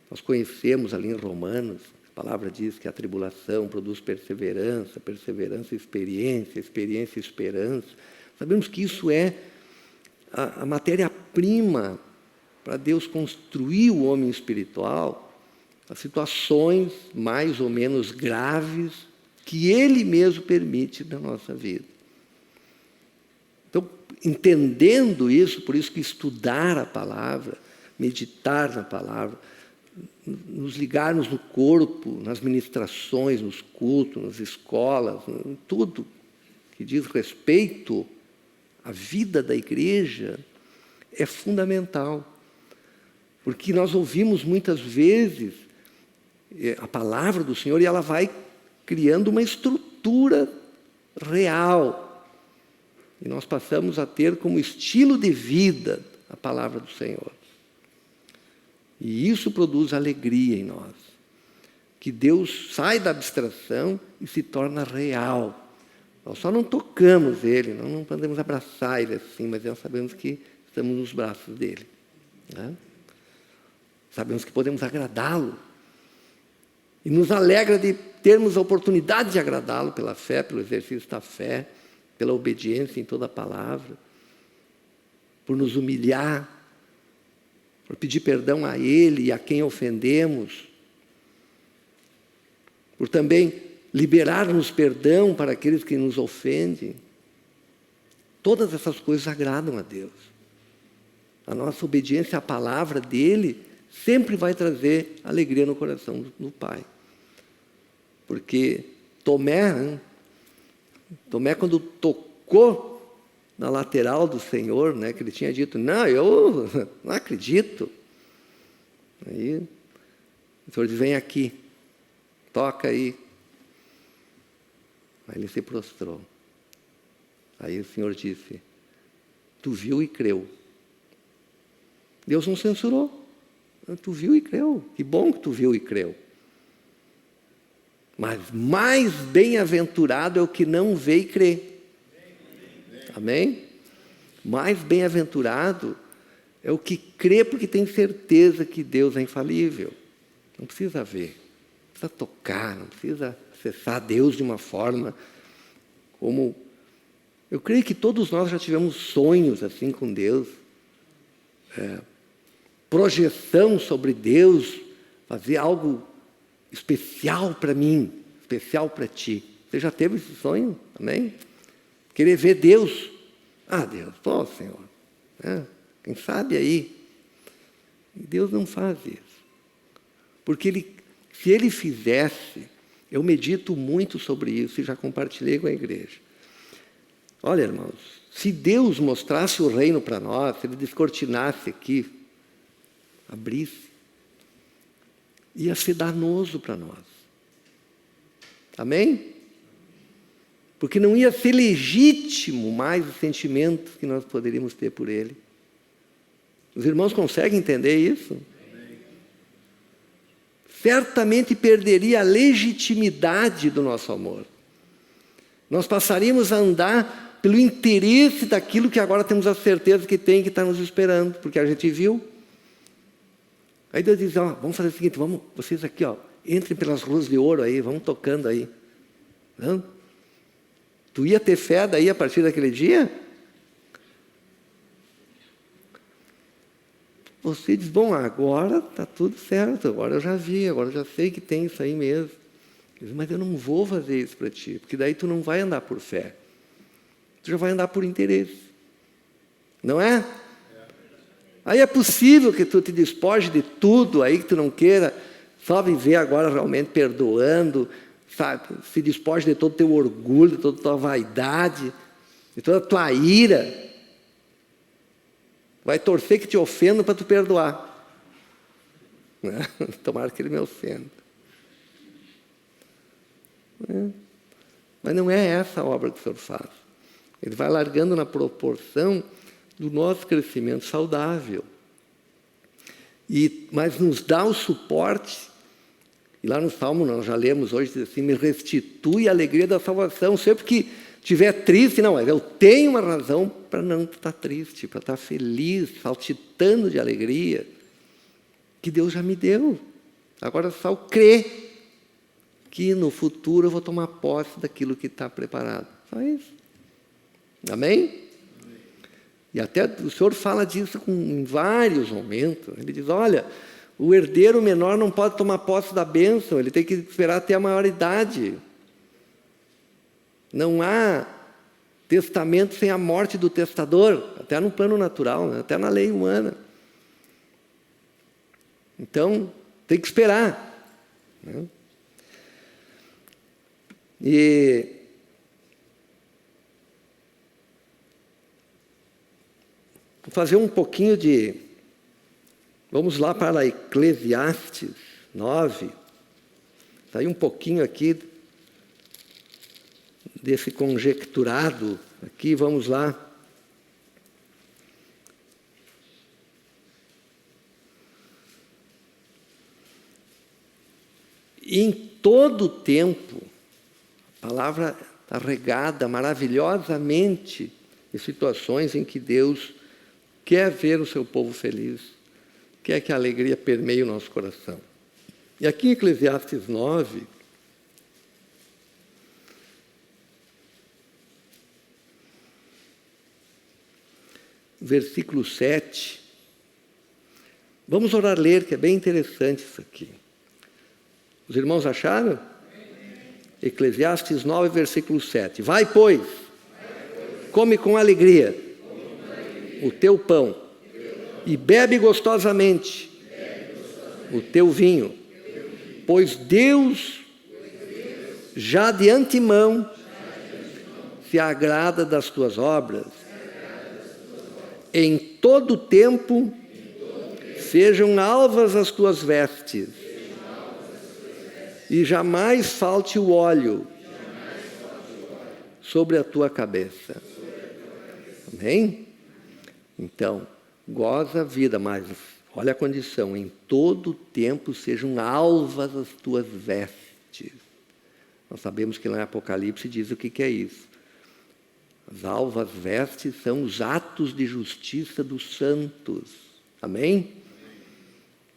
Nós conhecemos ali em Romanos, a palavra diz que a tribulação produz perseverança, perseverança experiência, experiência esperança. Sabemos que isso é a matéria-prima para Deus construir o homem espiritual, as situações mais ou menos graves que Ele mesmo permite na nossa vida. Então, entendendo isso, por isso que estudar a palavra, meditar na palavra, nos ligarmos no corpo, nas ministrações, nos cultos, nas escolas, em tudo que diz respeito à vida da igreja, é fundamental. Porque nós ouvimos muitas vezes a palavra do Senhor e ela vai criando uma estrutura real. E nós passamos a ter como estilo de vida a palavra do Senhor. E isso produz alegria em nós. Que Deus sai da abstração e se torna real. Nós só não tocamos Ele, nós não podemos abraçar Ele assim, mas nós sabemos que estamos nos braços dEle. Né? Sabemos que podemos agradá-lo. E nos alegra de termos a oportunidade de agradá-lo pela fé, pelo exercício da fé, pela obediência em toda a palavra, por nos humilhar, por pedir perdão a Ele e a quem ofendemos, por também liberar-nos perdão para aqueles que nos ofendem. Todas essas coisas agradam a Deus. A nossa obediência à palavra dEle sempre vai trazer alegria no coração do Pai. Porque Tomé, quando tocou na lateral do Senhor, né, que ele tinha dito, não, eu não acredito. Aí o Senhor diz, vem aqui, toca aí. Aí ele se prostrou. Aí o Senhor disse, tu viu e creu. Deus não censurou. Tu viu e creu. Que bom que tu viu e creu. Mas mais bem-aventurado é o que não vê e crê. Amém? Mais bem-aventurado é o que crê porque tem certeza que Deus é infalível. Não precisa ver, não precisa tocar, não precisa acessar Deus de uma forma como... Eu creio que todos nós já tivemos sonhos assim com Deus. Projeção sobre Deus, fazer algo especial para mim, especial para ti. Você já teve esse sonho? Amém? Querer ver Deus. Ah, Deus, pô, Senhor. Quem sabe aí? E Deus não faz isso. Porque se Ele fizesse, eu medito muito sobre isso e já compartilhei com a igreja. Olha, irmãos, se Deus mostrasse o reino para nós, se Ele descortinasse aqui, abrisse, ia ser danoso para nós. Amém? Porque não ia ser legítimo mais os sentimentos que nós poderíamos ter por Ele. Os irmãos conseguem entender isso? Certamente perderia a legitimidade do nosso amor. Nós passaríamos a andar pelo interesse daquilo que agora temos a certeza que tem, que está nos esperando, porque a gente viu. Aí Deus diz, vamos fazer o seguinte, vamos, vocês aqui, entrem pelas ruas de ouro aí, vamos tocando aí. Não? Tu ia ter fé daí a partir daquele dia? Você diz, bom, agora está tudo certo, agora eu já vi, agora eu já sei que tem isso aí mesmo. Diz, mas eu não vou fazer isso para ti, porque daí tu não vai andar por fé. Tu já vai andar por interesse. Não é? Aí é possível que tu te despoje de tudo aí que tu não queira, só viver agora realmente perdoando, sabe? Se despoje de todo o teu orgulho, de toda a tua vaidade, de toda a tua ira. Vai torcer que te ofenda para tu perdoar. Tomara que ele me ofenda. Mas não é essa a obra que o Senhor faz. Ele vai largando na proporção do nosso crescimento saudável. Mas nos dá o suporte. E lá no Salmo, nós já lemos hoje, diz assim, me restitui a alegria da salvação. Sempre que estiver triste, não, eu tenho uma razão para não estar triste, para estar feliz, saltitando de alegria, que Deus já me deu. Agora só crer que no futuro eu vou tomar posse daquilo que está preparado. Só isso. Amém? E até o Senhor fala disso em vários momentos. Ele diz, olha, o herdeiro menor não pode tomar posse da bênção, ele tem que esperar até a maioridade. Não há testamento sem a morte do testador, até no plano natural, né? Até na lei humana. Então, tem que esperar. Né? E vou fazer um pouquinho de... Vamos lá para Eclesiastes 9. Sair um pouquinho aqui desse conjecturado. Aqui, vamos lá. Em todo o tempo, a palavra está regada maravilhosamente em situações em que Deus quer ver o seu povo feliz, quer que a alegria permeie o nosso coração. E aqui em Eclesiastes 9, versículo 7, vamos orar ler, que é bem interessante isso aqui. Os irmãos acharam? Eclesiastes 9, versículo 7. Vai, pois, come com alegria o teu pão e bebe gostosamente o teu vinho, pois Deus já de antemão se agrada das tuas obras. Em todo tempo sejam alvas as tuas vestes, e jamais falte o óleo sobre a tua cabeça. Amém? Então, goza a vida, mas olha a condição, em todo tempo sejam alvas as tuas vestes. Nós sabemos que lá em Apocalipse diz o que é isso. As alvas vestes são os atos de justiça dos santos. Amém?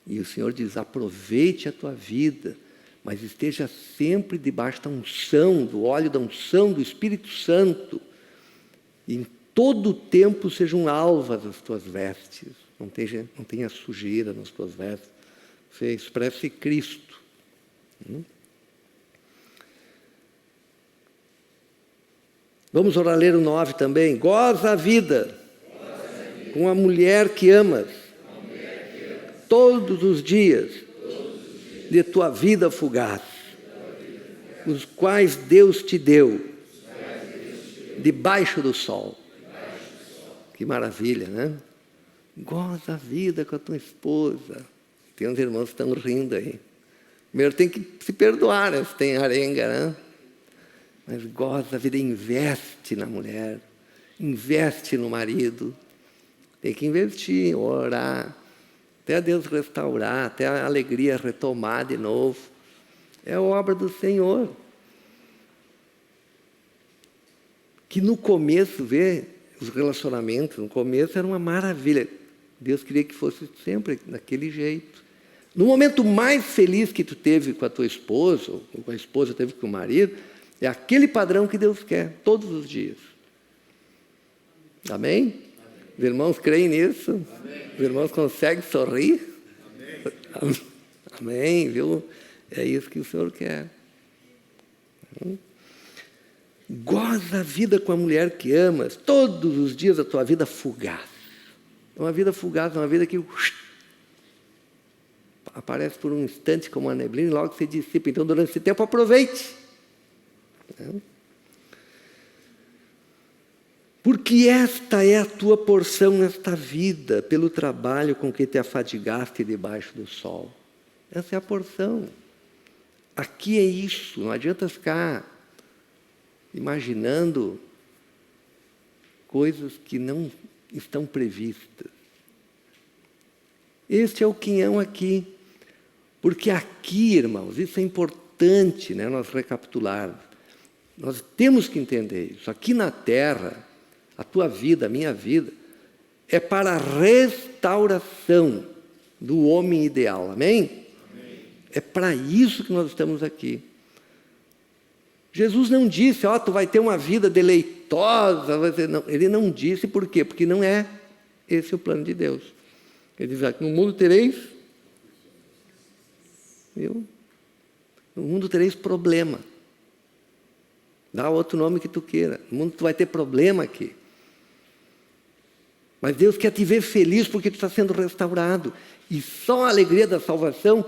E o Senhor diz, aproveite a tua vida, mas esteja sempre debaixo da unção, do óleo da unção do Espírito Santo. E em todo o tempo sejam alvas as tuas vestes. Não tenha sujeira nas tuas vestes. Você expresse Cristo. Vamos orar ler o 9 também. Goza a vida com a mulher que amas todos os dias de tua vida fugaz, os quais Deus te deu debaixo do sol. Que maravilha, né? Goza a vida com a tua esposa. Tem uns irmãos que estão rindo aí. Primeiro tem que se perdoar, né? Se tem arenga, né? Mas goza a vida, investe na mulher, investe no marido. Tem que investir, orar, até Deus restaurar, até a alegria retomar de novo. É a obra do Senhor. Que no começo, vê, os relacionamentos, no começo era uma maravilha. Deus queria que fosse sempre daquele jeito. No momento mais feliz que tu teve com a tua esposa, ou com a esposa teve com o marido, é aquele padrão que Deus quer, todos os dias. Amém? Os irmãos creem nisso? Amém. Os irmãos conseguem sorrir? Amém. Amém, viu? É isso que o Senhor quer. Goza a vida com a mulher que amas, todos os dias da tua vida fugaz. Uma vida fugaz, uma vida que aparece por um instante como uma neblina e logo se dissipa. Então, durante esse tempo, aproveite. Porque esta é a tua porção nesta vida, pelo trabalho com que te afadigaste debaixo do sol. Essa é a porção. Aqui é isso, não adianta ficar imaginando coisas que não estão previstas. Este é o quinhão aqui. Porque aqui, irmãos, isso é importante, né, nós recapitularmos. Nós temos que entender isso. Aqui na terra, a tua vida, a minha vida, é para a restauração do homem ideal. Amém? Amém. É para isso que nós estamos aqui. Jesus não disse, ó, tu vai ter uma vida deleitosa. Não. Ele não disse por quê? Porque não é esse o plano de Deus. Ele diz, no mundo tereis, viu? No mundo tereis problema. Dá outro nome que tu queira. No mundo tu vai ter problema aqui. Mas Deus quer te ver feliz porque tu está sendo restaurado. E só a alegria da salvação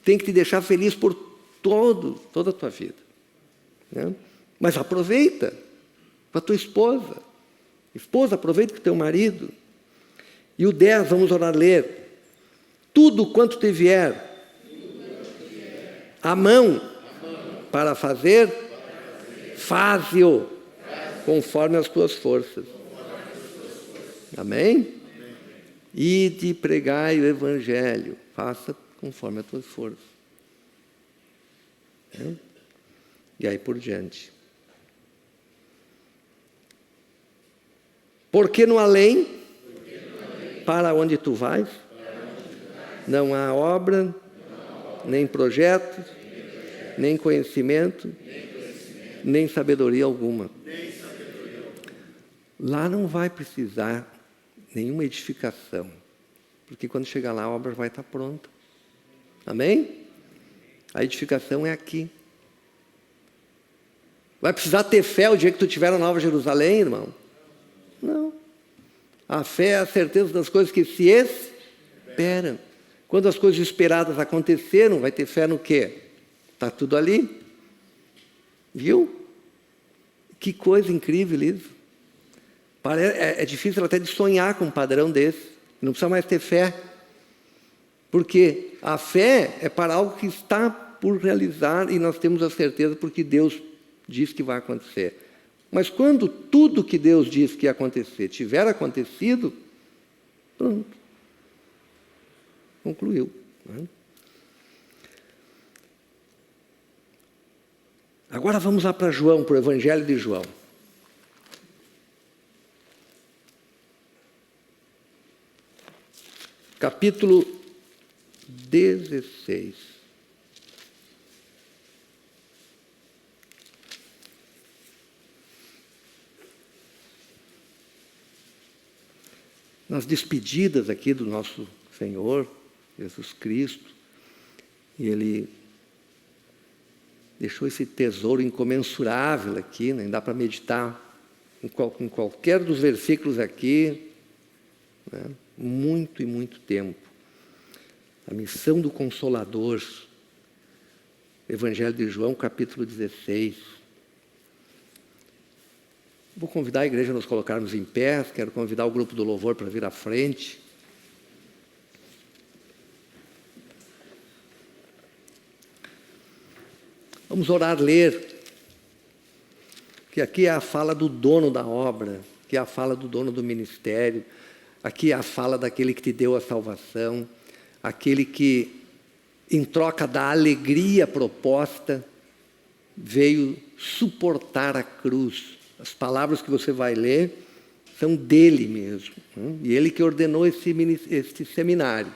tem que te deixar feliz por toda a tua vida. Né? Mas aproveita com a tua esposa. Esposa, aproveita com o teu marido. E o 10, vamos orar, ler. Tudo quanto te vier a mão para fazer, faze-o conforme as tuas forças. Amém? Ide e pregai o evangelho. Faça conforme as tuas forças. E aí por diante. Porque no além, para onde tu vais, não há obra, nem projeto, nem conhecimento, nem sabedoria alguma. Lá não vai precisar nenhuma edificação, porque quando chegar lá a obra vai estar pronta. Amém? A edificação é aqui. Vai precisar ter fé o dia que tu estiver na Nova Jerusalém, irmão? Não. A fé é a certeza das coisas que se esperam. Quando as coisas esperadas aconteceram, vai ter fé no quê? Está tudo ali. Viu? Que coisa incrível isso. É difícil até de sonhar com um padrão desse. Não precisa mais ter fé. Porque a fé é para algo que está por realizar e nós temos a certeza porque Deus diz que vai acontecer. Mas quando tudo que Deus diz que ia acontecer tiver acontecido, pronto. Concluiu. Né? Agora vamos lá para João, para o Evangelho de João. Capítulo 16. Nas despedidas aqui do nosso Senhor, Jesus Cristo, e Ele deixou esse tesouro incomensurável aqui, né? Dá para meditar em qualquer dos versículos aqui, né? Muito e muito tempo. A missão do Consolador, Evangelho de João, capítulo 16. Vou convidar a igreja a nos colocarmos em pé, quero convidar o grupo do louvor para vir à frente. Vamos orar, ler, que aqui é a fala do dono da obra, que é a fala do dono do ministério, aqui é a fala daquele que te deu a salvação, aquele que, em troca da alegria proposta, veio suportar a cruz. As palavras que você vai ler são dele mesmo, né? E ele que ordenou este seminário.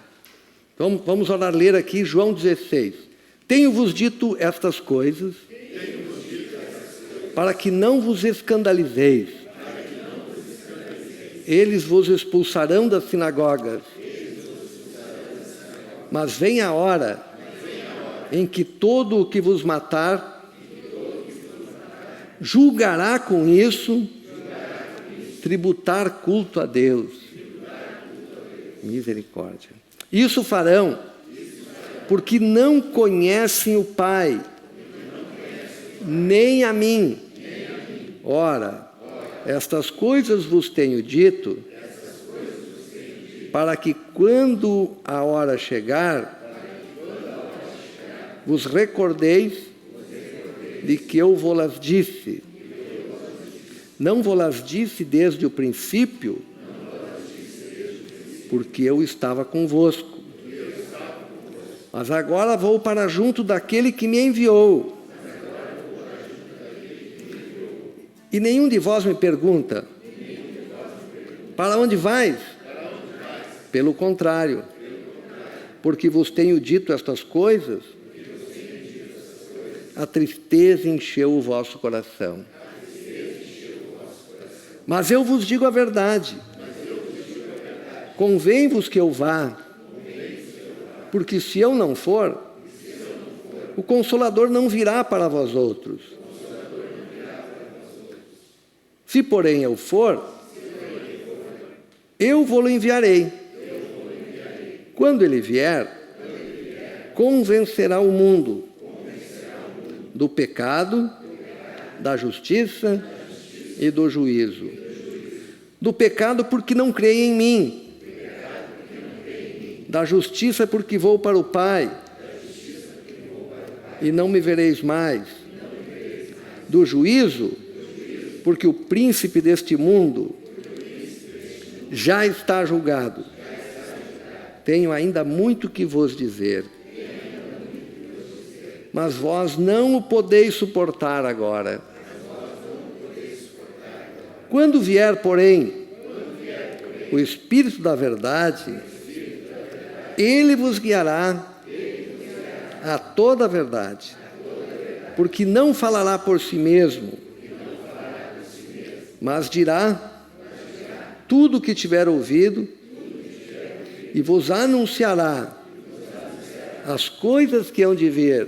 Então, vamos orar, ler aqui João 16. Tenho-vos dito estas coisas para que não vos escandalizeis. Eles vos expulsarão das sinagogas. Mas vem a hora em que todo o que vos matar julgará com isso tributar culto a Deus. Misericórdia. Isso farão porque não conhecem o Pai, nem a mim. Ora, estas coisas vos tenho dito, para que quando a hora chegar, vos recordeis de que eu vos disse. Não vos disse desde o princípio, porque eu estava convosco. Mas agora vou para junto daquele que me enviou. E nenhum de vós me pergunta: para onde vais? Pelo contrário, porque vos tenho dito estas coisas, a tristeza encheu o vosso coração. Mas eu vos digo a verdade. Convém-vos que eu vá, porque se eu não for, o Consolador não virá para vós outros. Se, porém, eu for, eu vou-lo enviarei. Quando ele vier, convencerá o mundo do pecado, da justiça e do juízo. Do pecado, porque não creem em mim. Da justiça, porque vou para o Pai e não me vereis mais. Do juízo, porque o príncipe deste mundo já está julgado. Tenho ainda muito que vos dizer, mas vós não o podeis suportar agora. Quando vier, porém, o Espírito da verdade, ele vos guiará a toda a verdade, porque não falará por si mesmo, mas dirá tudo o que tiver ouvido e vos anunciará as coisas que hão de vir.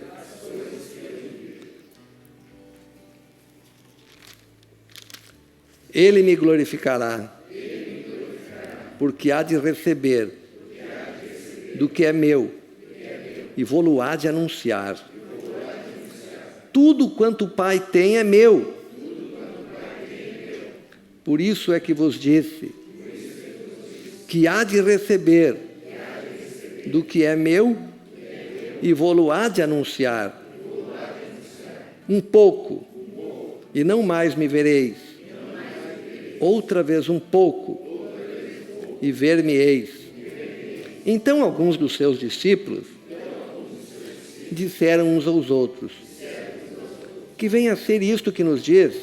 Ele me glorificará, porque há de receber do que é meu e vou-lo há de anunciar. Tudo quanto o Pai tem é meu. Por isso é que vos disse que há de receber do que é meu e vou-lo há de anunciar. Um pouco, e não mais me vereis. Outra vez um pouco, e ver-me-eis. Então alguns dos seus discípulos disseram uns aos outros: que venha a ser isto que nos diz?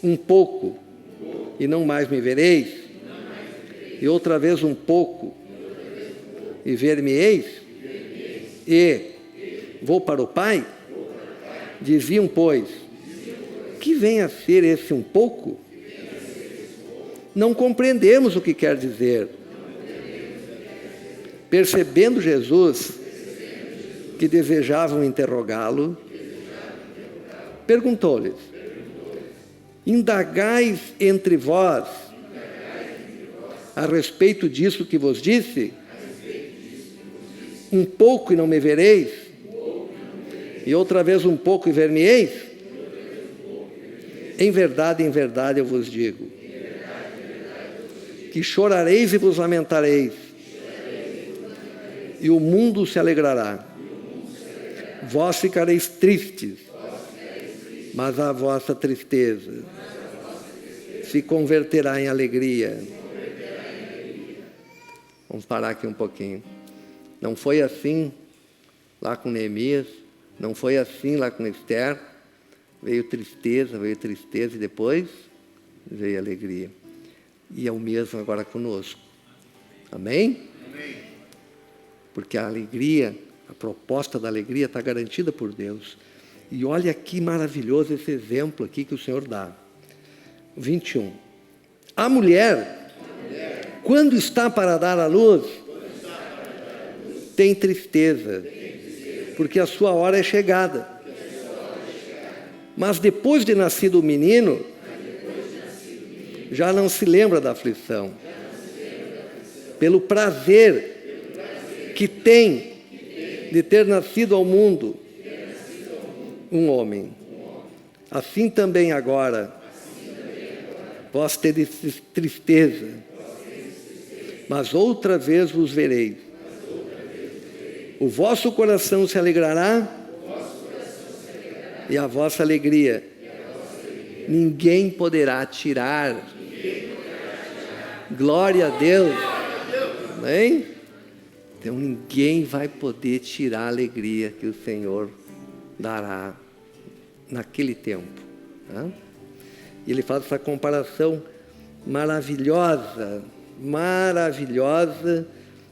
Um pouco, e não mais me vereis, e outra vez um pouco, e ver-me-eis, e vou para o Pai? Diziam, pois, que venha a ser esse um pouco? Não compreendemos o que quer dizer. Percebendo Jesus que desejavam interrogá-lo, perguntou-lhes: indagais entre vós a respeito disso que vos disse? Um pouco e não me vereis? E outra vez um pouco e ver-me-eis? Em verdade, eu vos digo, que chorareis e vos lamentareis, e o mundo se alegrará. Vós ficareis tristes, mas a vossa tristeza se converterá em alegria. Vamos parar aqui um pouquinho. Não foi assim lá com Neemias, não foi assim lá com Esther. Veio tristeza e depois veio alegria. E é o mesmo agora conosco. Amém? Amém. Porque a alegria, a proposta da alegria está garantida por Deus. E olha que maravilhoso esse exemplo aqui que o Senhor dá. 21. A mulher, quando está para dar à luz, tem tristeza, porque a sua hora é chegada. Mas depois de nascido o menino, já não se lembra da aflição, pelo prazer que tem de ter nascido ao mundo um homem. Assim também agora, vós tereis tristeza, mas outra vez vos vereis. O vosso coração se alegrará, e a vossa alegria ninguém poderá tirar. Glória a Deus. Amém? Então ninguém vai poder tirar a alegria que o Senhor dará naquele tempo. Tá? E ele faz essa comparação maravilhosa,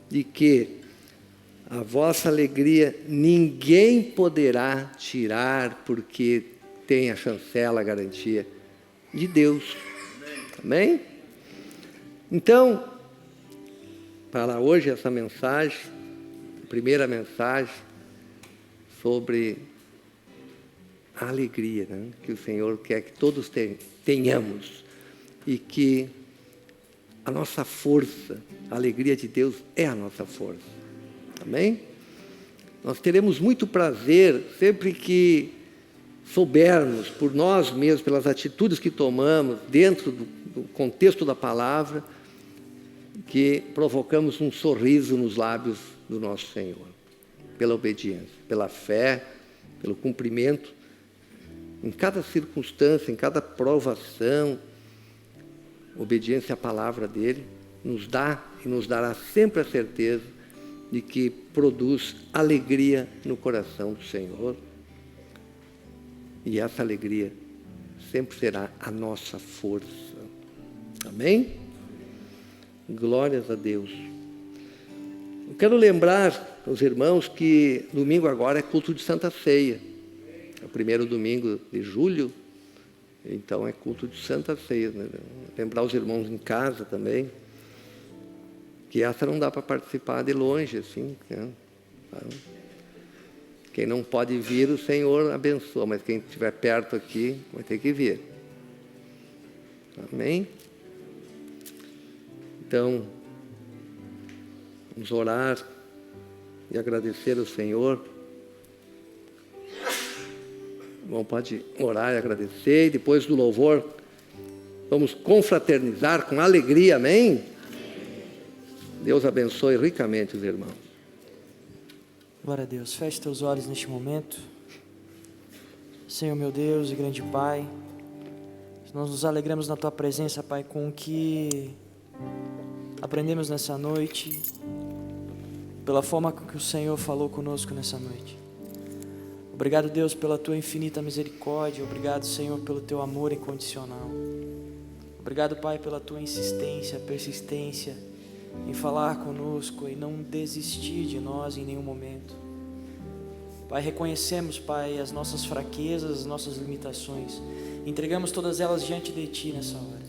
de que a vossa alegria ninguém poderá tirar, porque tem a chancela, a garantia de Deus. Amém? Então, para hoje essa mensagem, a primeira mensagem sobre a alegria, né, que o Senhor quer que todos tenhamos, e que a nossa força, a alegria de Deus é a nossa força. Amém? Nós teremos muito prazer sempre que soubermos por nós mesmos, pelas atitudes que tomamos dentro do contexto da palavra, que provocamos um sorriso nos lábios do nosso Senhor, pela obediência, pela fé, pelo cumprimento, em cada circunstância, em cada provação. Obediência à palavra dele nos dá e nos dará sempre a certeza de que produz alegria no coração do Senhor. E essa alegria sempre será a nossa força. Amém? Glórias a Deus. Eu quero lembrar aos irmãos que domingo agora é culto de Santa Ceia. É o primeiro domingo de julho, então é culto de Santa Ceia. Né? Lembrar os irmãos em casa também, que essa não dá para participar de longe, assim, né? Quem não pode vir, o Senhor abençoa, mas quem estiver perto aqui vai ter que vir. Amém? Então, vamos orar e agradecer ao Senhor. Bom, pode orar e agradecer, e depois do louvor, vamos confraternizar com alegria, amém? Deus abençoe ricamente os irmãos. Glória a Deus. Feche teus olhos neste momento. Senhor meu Deus e grande Pai, nós nos alegramos na Tua presença, Pai, com o que aprendemos nessa noite, pela forma com que o Senhor falou conosco nessa noite. Obrigado, Deus, pela Tua infinita misericórdia. Obrigado, Senhor, pelo Teu amor incondicional. Obrigado, Pai, pela Tua insistência, persistência em falar conosco e não desistir de nós em nenhum momento. Pai, reconhecemos, Pai, as nossas fraquezas, as nossas limitações. Entregamos todas elas diante de Ti nessa hora.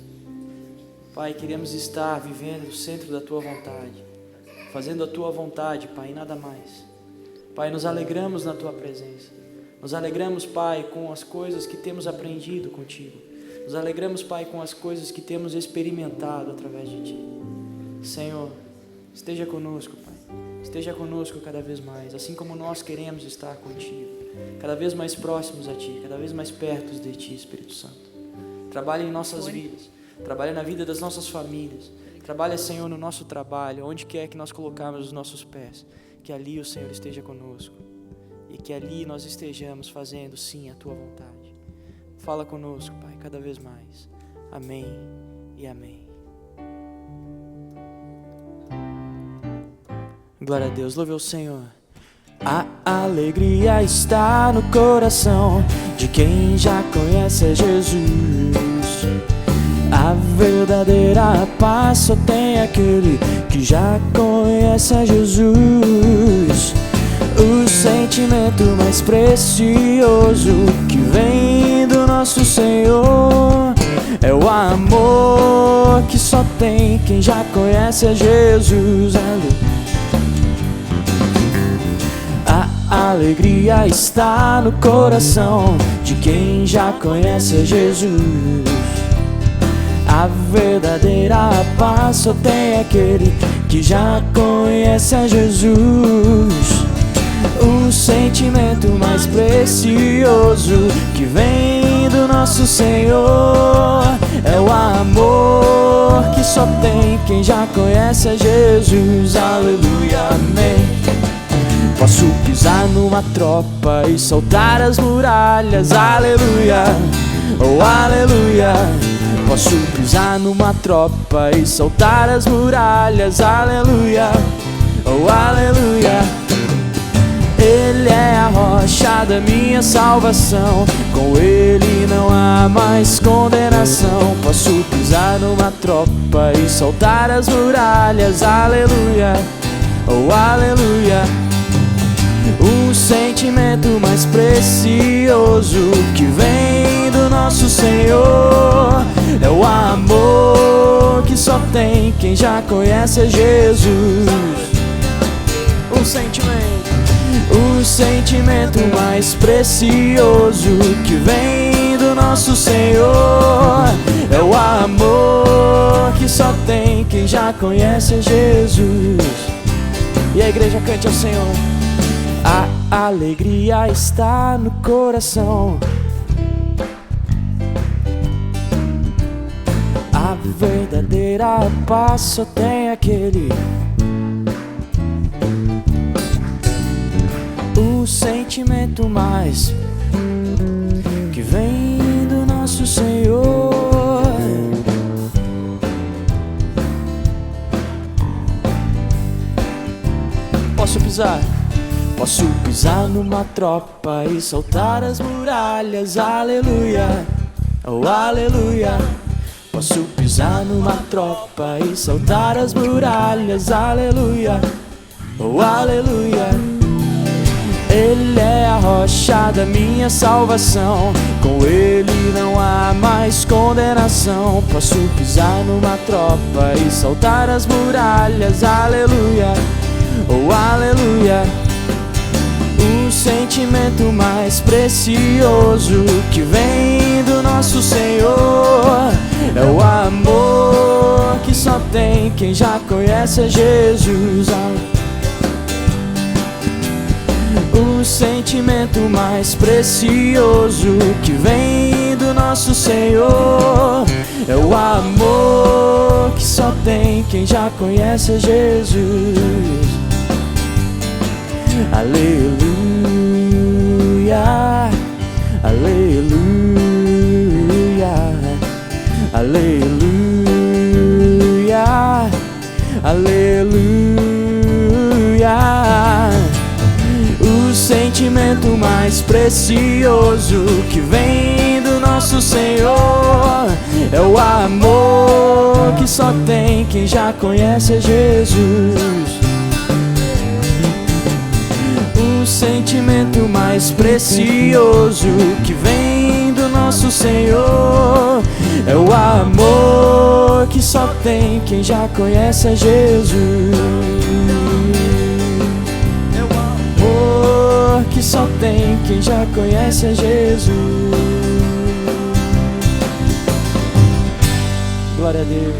Pai, queremos estar vivendo no centro da Tua vontade, fazendo a Tua vontade, Pai, e nada mais. Pai, nos alegramos na Tua presença. Nos alegramos, Pai, com as coisas que temos aprendido contigo. Nos alegramos, Pai, com as coisas que temos experimentado através de Ti. Senhor, esteja conosco, Pai. Esteja conosco cada vez mais, assim como nós queremos estar contigo, cada vez mais próximos a Ti, cada vez mais perto de Ti, Espírito Santo. Trabalha em nossas vidas, trabalha na vida das nossas famílias, trabalha, Senhor, no nosso trabalho, onde quer que nós colocarmos os nossos pés, que ali o Senhor esteja conosco e que ali nós estejamos fazendo, sim, a Tua vontade. Fala conosco, Pai, cada vez mais. Amém e amém. Glória a Deus, louve ao Senhor. A alegria está no coração de quem já conhece a Jesus. A verdadeira paz só tem aquele que já conhece a Jesus. O sentimento mais precioso que vem do nosso Senhor é o amor que só tem quem já conhece a Jesus. A alegria está no coração de quem já conhece a Jesus. A verdadeira paz só tem aquele que já conhece a Jesus. O sentimento mais precioso que vem do nosso Senhor é o amor que só tem quem já conhece a Jesus. Aleluia, amém. Posso pisar numa tropa e saltar as muralhas, aleluia, oh aleluia. Posso pisar numa tropa e saltar as muralhas, aleluia, oh aleluia. Ele é a rocha da minha salvação, com Ele não há mais condenação. Posso pisar numa tropa e saltar as muralhas, aleluia, oh aleluia. Um sentimento mais precioso que vem do nosso Senhor é o amor que só tem quem já conhece Jesus. Um sentimento mais precioso que vem do nosso Senhor é o amor que só tem quem já conhece Jesus. E a igreja cante ao Senhor. A alegria está no coração, a verdadeira paz só tem aquele. O sentimento mais que vem do nosso Senhor. Posso pisar numa tropa e saltar as muralhas, aleluia, oh aleluia. Posso pisar numa tropa e saltar as muralhas, aleluia, oh aleluia. Ele é a rocha da minha salvação, com Ele não há mais condenação. Posso pisar numa tropa e saltar as muralhas, aleluia, oh aleluia. O sentimento mais precioso que vem do nosso Senhor é o amor que só tem quem já conhece Jesus. O sentimento mais precioso que vem do nosso Senhor é o amor que só tem quem já conhece Jesus. Aleluia, aleluia, aleluia, aleluia. O sentimento mais precioso que vem do nosso Senhor é o amor que só tem quem já conhece Jesus. O sentimento mais precioso que vem do nosso Senhor é o amor que só tem quem já conhece Jesus. É o amor que só tem quem já conhece Jesus. Glória a Deus.